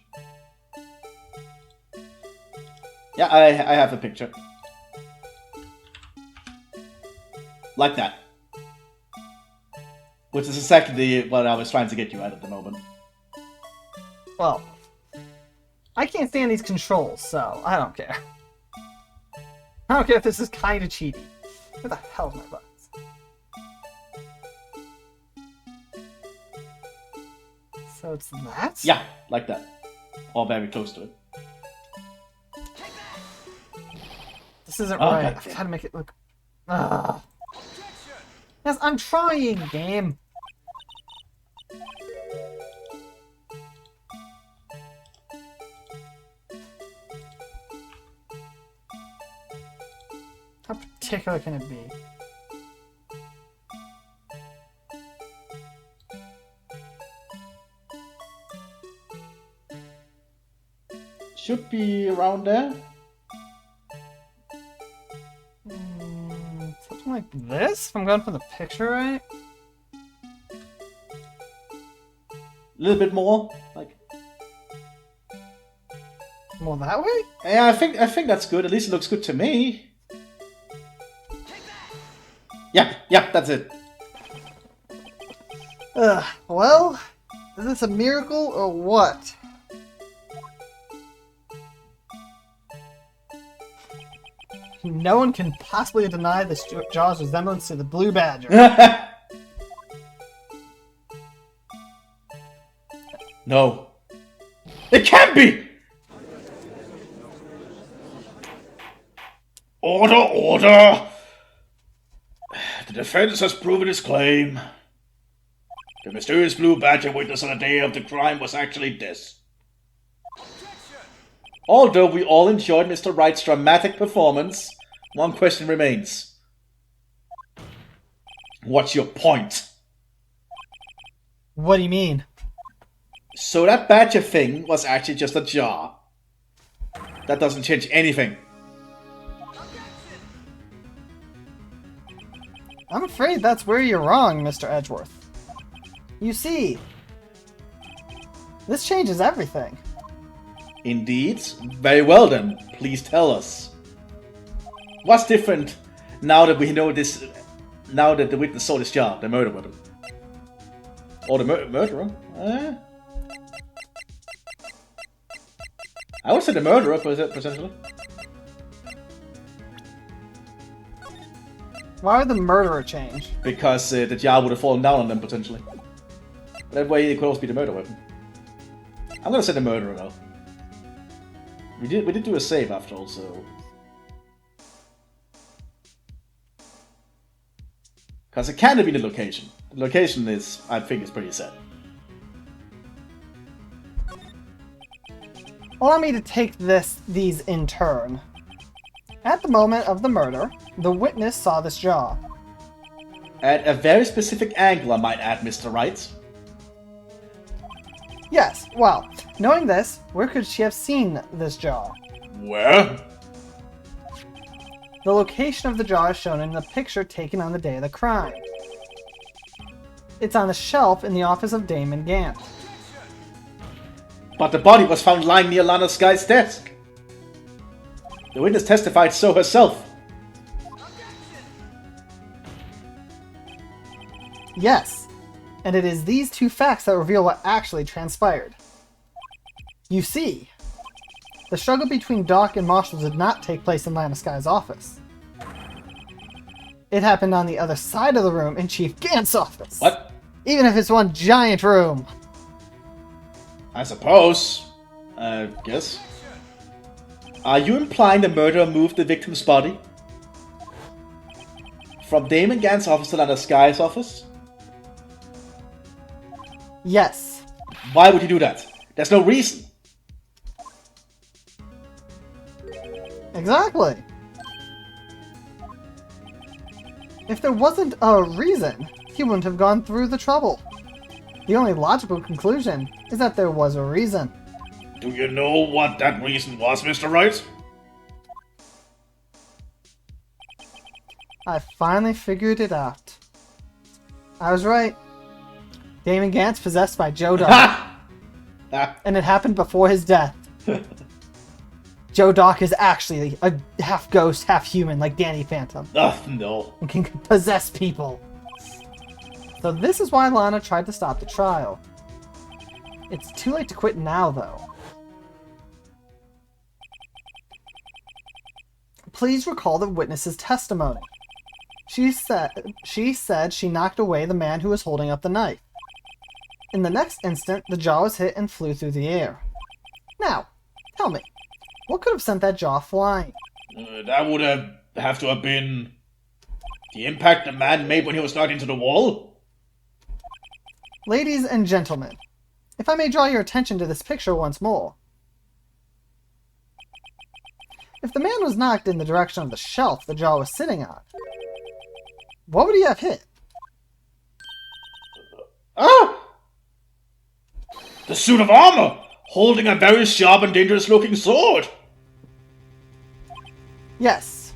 Yeah, I have a picture. Like that. Which is exactly what I was trying to get you at the moment. Well, I can't stand these controls, so I don't care. I don't care if this is kind of cheaty. Where the hell's my buttons? So it's that? Yeah, like that. Or very close to it. This isn't Oh, right. God. I've got to make it look... Ugh. Yes, I'm trying, game. How particular can it be? Should be around there. Something like this? If I'm going from the picture right? A little bit more, like. More that way? Yeah, I think that's good. At least it looks good to me. Yeah, that's it. Well, is this a miracle or what? No one can possibly deny this jaw's resemblance to the blue badger. No. It can't be! Order, order! The defense has proven its claim. The mysterious blue badger witness on the day of the crime was actually this. Although we all enjoyed Mr. Wright's dramatic performance, one question remains. What's your point? What do you mean? So that badger thing was actually just a jar. That doesn't change anything. I'm afraid that's where you're wrong, Mr. Edgeworth. You see, this changes everything. Indeed? Very well then. Please tell us. What's different now that we know this... Now that the witness saw this jar, the murder weapon? Or the murderer? I would say the murderer, potentially. Why would the murderer change? Because the jar would have fallen down on them, potentially. That way it could also be the murder weapon. I'm gonna say the murderer, though. We did do a save after all, so... Because it can't have been the location. The location is, I think, is pretty set. Allow me to take these in turn. At the moment of the murder, the witness saw this jar. At a very specific angle, I might add, Mr. Wright. Yes, well, knowing this, where could she have seen this jar? Where? The location of the jar is shown in the picture taken on the day of the crime. It's on the shelf in the office of Damon Gant. But the body was found lying near Lana Sky's desk. The witness testified so herself. Yes, and it is these two facts that reveal what actually transpired. You see, the struggle between Doc and Marshall did not take place in Lana Sky's office. It happened on the other side of the room in Chief Gant's office. What? Even if it's one giant room. I suppose. Guess. Are you implying the murderer moved the victim's body? From Damon Gant's office to Lana Sky's office? Yes. Why would he do that? There's no reason. Exactly. If there wasn't a reason, he wouldn't have gone through the trouble. The only logical conclusion is that there was a reason. Do you know what that reason was, Mr. Wright? I finally figured it out. I was right. Damon Gant's possessed by Joe Doc. And it happened before his death. Joe Doc is actually a half ghost, half human, like Danny Phantom. No. And can possess people. So this is why Lana tried to stop the trial. It's too late to quit now, though. Please recall the witness's testimony. She said she knocked away the man who was holding up the knife. In the next instant, the jaw was hit and flew through the air. Now, tell me, what could have sent that jaw flying? That would have to have been the impact the man made when he was knocked into the wall? Ladies and gentlemen, if I may draw your attention to this picture once more. If the man was knocked in the direction of the shelf the jaw was sitting on, what would he have hit? Ah! The suit of armor, holding a very sharp and dangerous looking sword. Yes.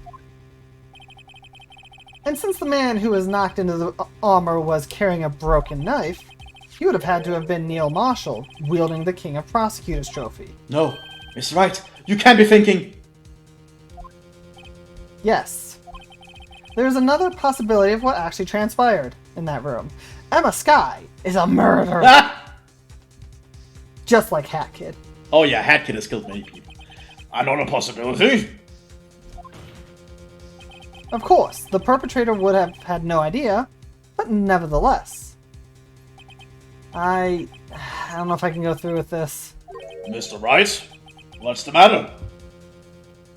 And since the man who was knocked into the armor was carrying a broken knife, he would have had to have been Neil Marshall, wielding the King of Prosecutors trophy. No, Mr. Wright, you can't be thinking... Yes. There's another possibility of what actually transpired in that room. Emma Skye is a murderer. Ah! Just like Hat Kid. Oh yeah, Hat Kid has killed many people. Another possibility? Of course, the perpetrator would have had no idea, but nevertheless. I don't know if I can go through with this. Mr. Wright, what's the matter?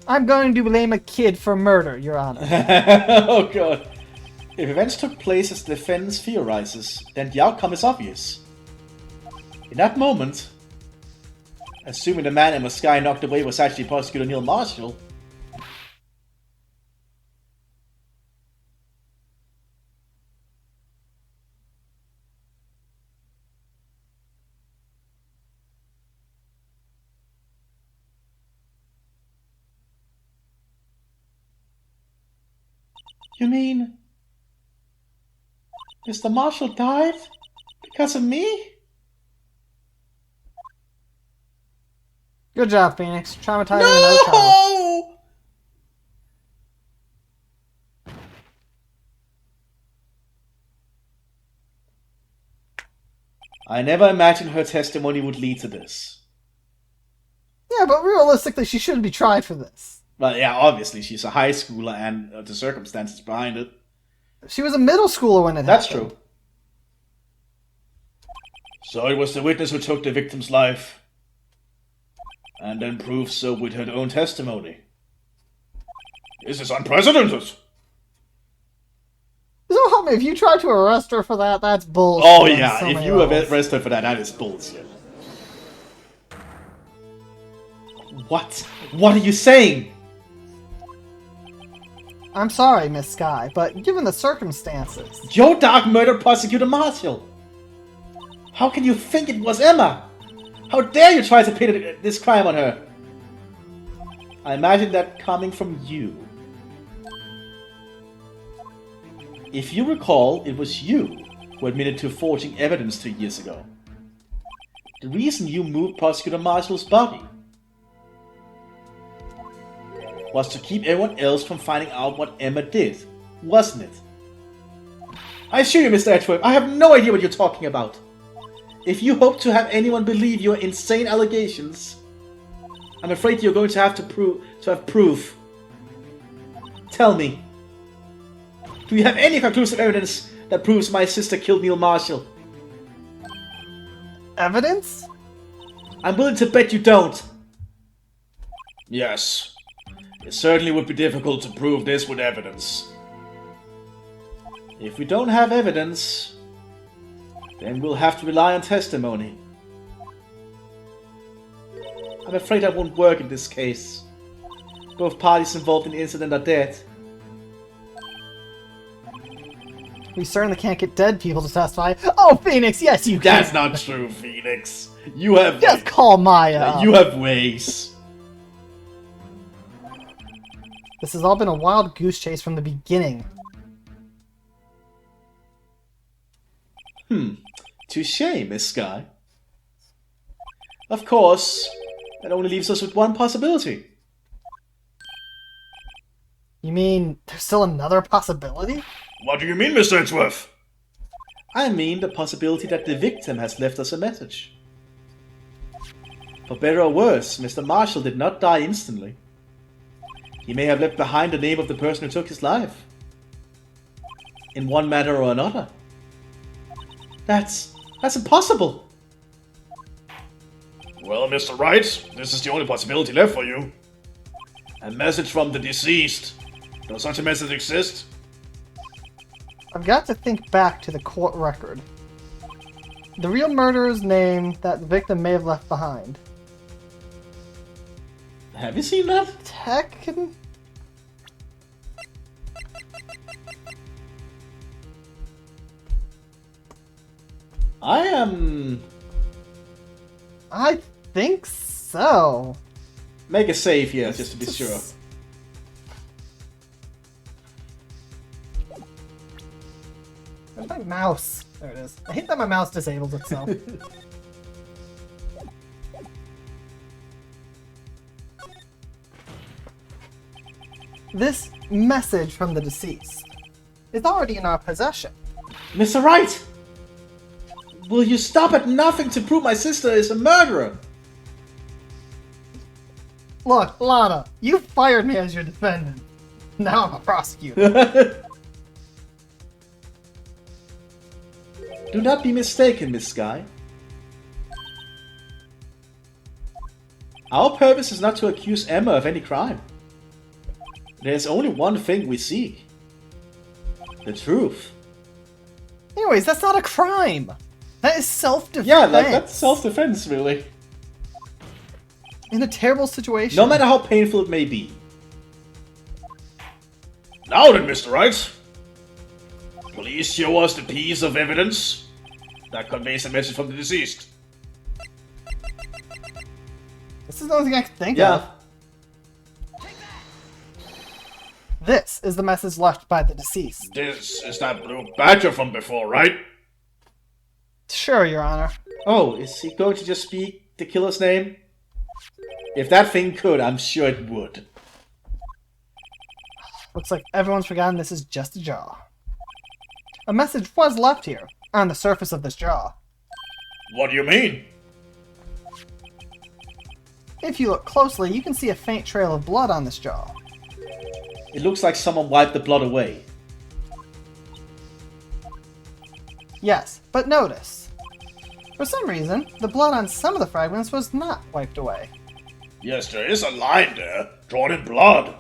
I'm going to blame a kid for murder, Your Honor. Oh god. If events took place as the defense theorizes, then the outcome is obvious. In that moment, assuming the man in the sky knocked away was actually Prosecutor Neil Marshall, You mean Mr. Marshall died because of me? Good job, Phoenix. Traumatizing another child. No! I never imagined her testimony would lead to this. Yeah, but realistically, she shouldn't be tried for this. Well, yeah, obviously, she's a high schooler and the circumstances behind it. She was a middle schooler when it That's happened. true. So it was the witness who took the victim's life. And then proved so with her own testimony. This is unprecedented. So help me, if you tried to arrest her for that, that's bullshit. Oh on yeah, so if many you levels. arrest her for that, that is bullshit. What? What are you saying? I'm sorry, Miss Sky, but given the circumstances... Joe Dark murdered Prosecutor Marshall. How can you think it was Emma? How dare you try to pin this crime on her? I imagine that coming from you. If you recall, it was you who admitted to forging evidence 2 years ago. The reason you moved Prosecutor Marshall's body was to keep everyone else from finding out what Emma did, wasn't it? I assure you, Mr. Edgeworth, I have no idea what you're talking about. If you hope to have anyone believe your insane allegations, I'm afraid you're going to have proof. Tell me, do you have any conclusive evidence that proves my sister killed Neil Marshall? Evidence? I'm willing to bet you don't. Yes. It certainly would be difficult to prove this with evidence. If we don't have evidence, then we'll have to rely on testimony. I'm afraid that won't work in this case. Both parties involved in the incident are dead. We certainly can't get dead people to testify. Oh, Phoenix, yes you can! That's not true, Phoenix. You have Just call Maya! you have ways. This has all been a wild goose chase from the beginning. Touché, Miss Sky. Of course, that only leaves us with one possibility. You mean there's still another possibility? What do you mean, Mr. Edgeworth? I mean the possibility that the victim has left us a message. For better or worse, Mr. Marshall did not die instantly. He may have left behind the name of the person who took his life. In one manner or another. That's impossible. Well, Mr. Wright, this is the only possibility left for you. A message from the deceased. Does such a message exist? I've got to think back to the court record. The real murderer's name that the victim may have left behind. Have you seen that? Tekken? I think so. Make a save here, just to be sure. Where's my mouse? There it is. I hate that my mouse disables itself. This message from the deceased is already in our possession. Mr. Wright! Will you stop at nothing to prove my sister is a murderer? Look, Lana, you fired me as your defendant. Now I'm a prosecutor. Do not be mistaken, Miss Sky. Our purpose is not to accuse Emma of any crime. There's only one thing we seek. The truth. Anyways, that's not a crime. That is self-defense. Yeah, like, that's self-defense, really. In a terrible situation. No matter how painful it may be. Now then, Mr. Wright. Please show us the piece of evidence that conveys a message from the deceased. This is the only thing I can think of. This is the message left by the deceased. This is that blue badger from before, right? Sure, Your Honor. Oh, is he going to just speak the killer's name? If that thing could, I'm sure it would. Looks like everyone's forgotten this is just a jar. A message was left here, on the surface of this jar. What do you mean? If you look closely, you can see a faint trail of blood on this jar. It looks like someone wiped the blood away. Yes, but notice. For some reason, the blood on some of the fragments was not wiped away. Yes, there is a line there, drawn in blood.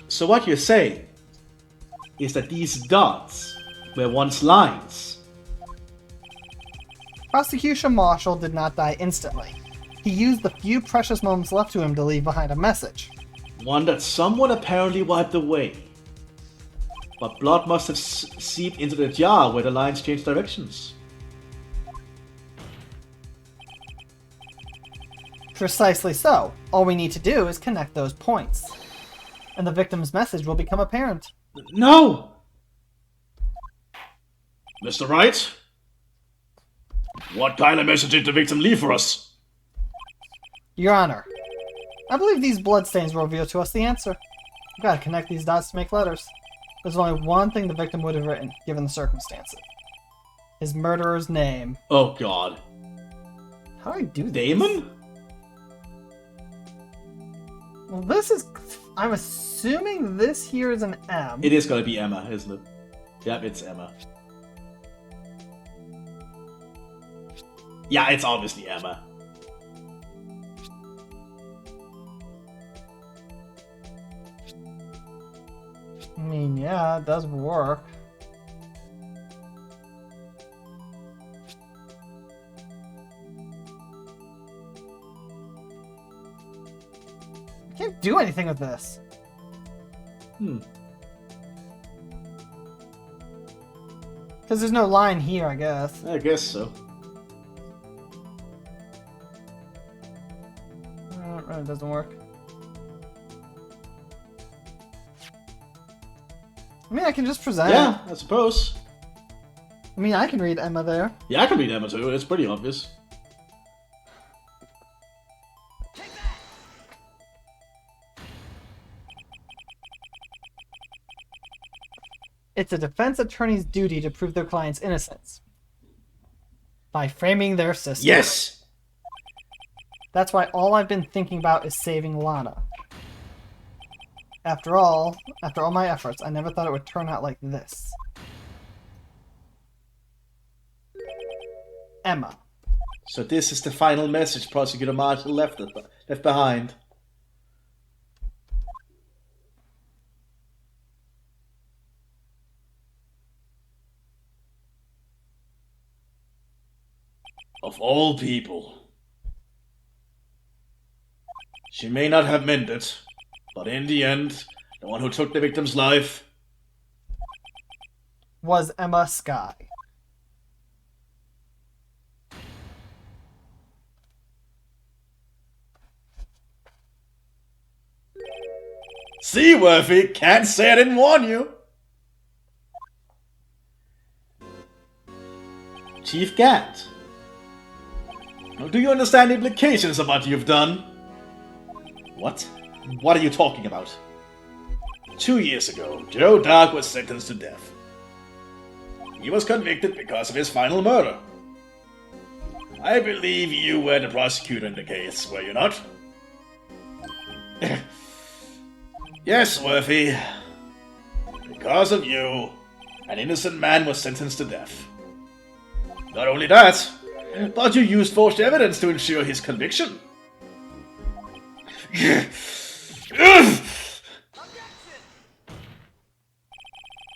So what you're saying is that these dots were once lines. Prosecution Marshal did not die instantly. He used the few precious moments left to him to leave behind a message. One that someone apparently wiped away. But blood must have seeped into the jar where the lines changed directions. Precisely so. All we need to do is connect those points. And the victim's message will become apparent. No! Mr. Wright? What kind of message did the victim leave for us? Your Honor, I believe these bloodstains will reveal to us the answer. We gotta connect these dots to make letters. There's only one thing the victim would have written, given the circumstances. His murderer's name. Oh god. How do I do this? Damon? Well, this is... I'm assuming this here is an M. It is gonna be Emma, isn't it? Yep, it's Emma. Yeah, it's obviously Emma. I mean, yeah, it does work. I can't do anything with this. Because there's no line here, I guess. I guess so. It doesn't work. I mean, I can just present. Yeah, I suppose. I mean, I can read Emma there. Yeah, I can read Emma too. It's pretty obvious. It's a defense attorney's duty to prove their client's innocence by framing their system. Yes! That's why all I've been thinking about is saving Lana. After all my efforts, I never thought it would turn out like this. Emma. So this is the final message Prosecutor Marshall left behind. Of all people. She may not have meant it, but in the end, the one who took the victim's life Was Emma Skye. See, Worthy, can't say I didn't warn you. Chief Gant. Now, do you understand the implications of what you've done? What? What are you talking about? 2 years ago, Joe Dark was sentenced to death. He was convicted because of his final murder. I believe you were the prosecutor in the case, were you not? Yes, Worthy. Because of you, an innocent man was sentenced to death. Not only that, but you used forged evidence to ensure his conviction.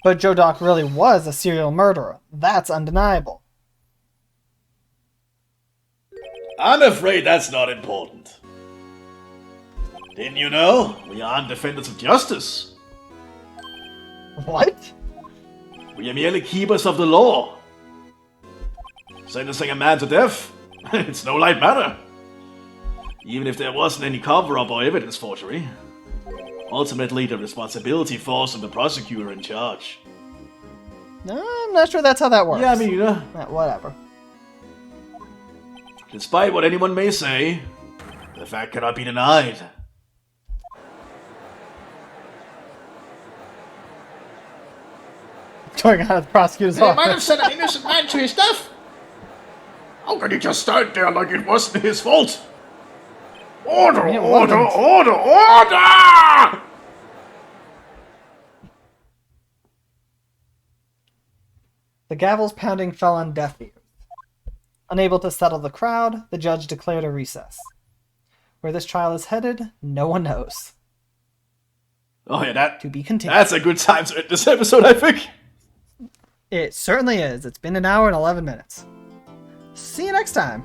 But Joe Doc really was a serial murderer. That's undeniable. I'm afraid that's not important. Didn't you know? We aren't defenders of justice. What? We are merely keepers of the law. Sentencing a man to death, it's no light matter. Even if there wasn't any cover-up or evidence forgery. Ultimately, the responsibility falls on the prosecutor in charge. No, I'm not sure that's how that works. Yeah, I mean, Whatever. despite what anyone may say, the fact cannot be denied. Going out of the prosecutor's They might have office. sent an innocent man to his death. How can he just stand there like it wasn't his fault? Order, It order, wasn't. order, order! The gavel's pounding fell on deaf ears. Unable to settle the crowd, the judge declared a recess. Where this trial is headed, no one knows. Oh yeah, To be continued. that's a good time to end this episode, I think. It certainly is. It's been an hour and 11 minutes. See you next time.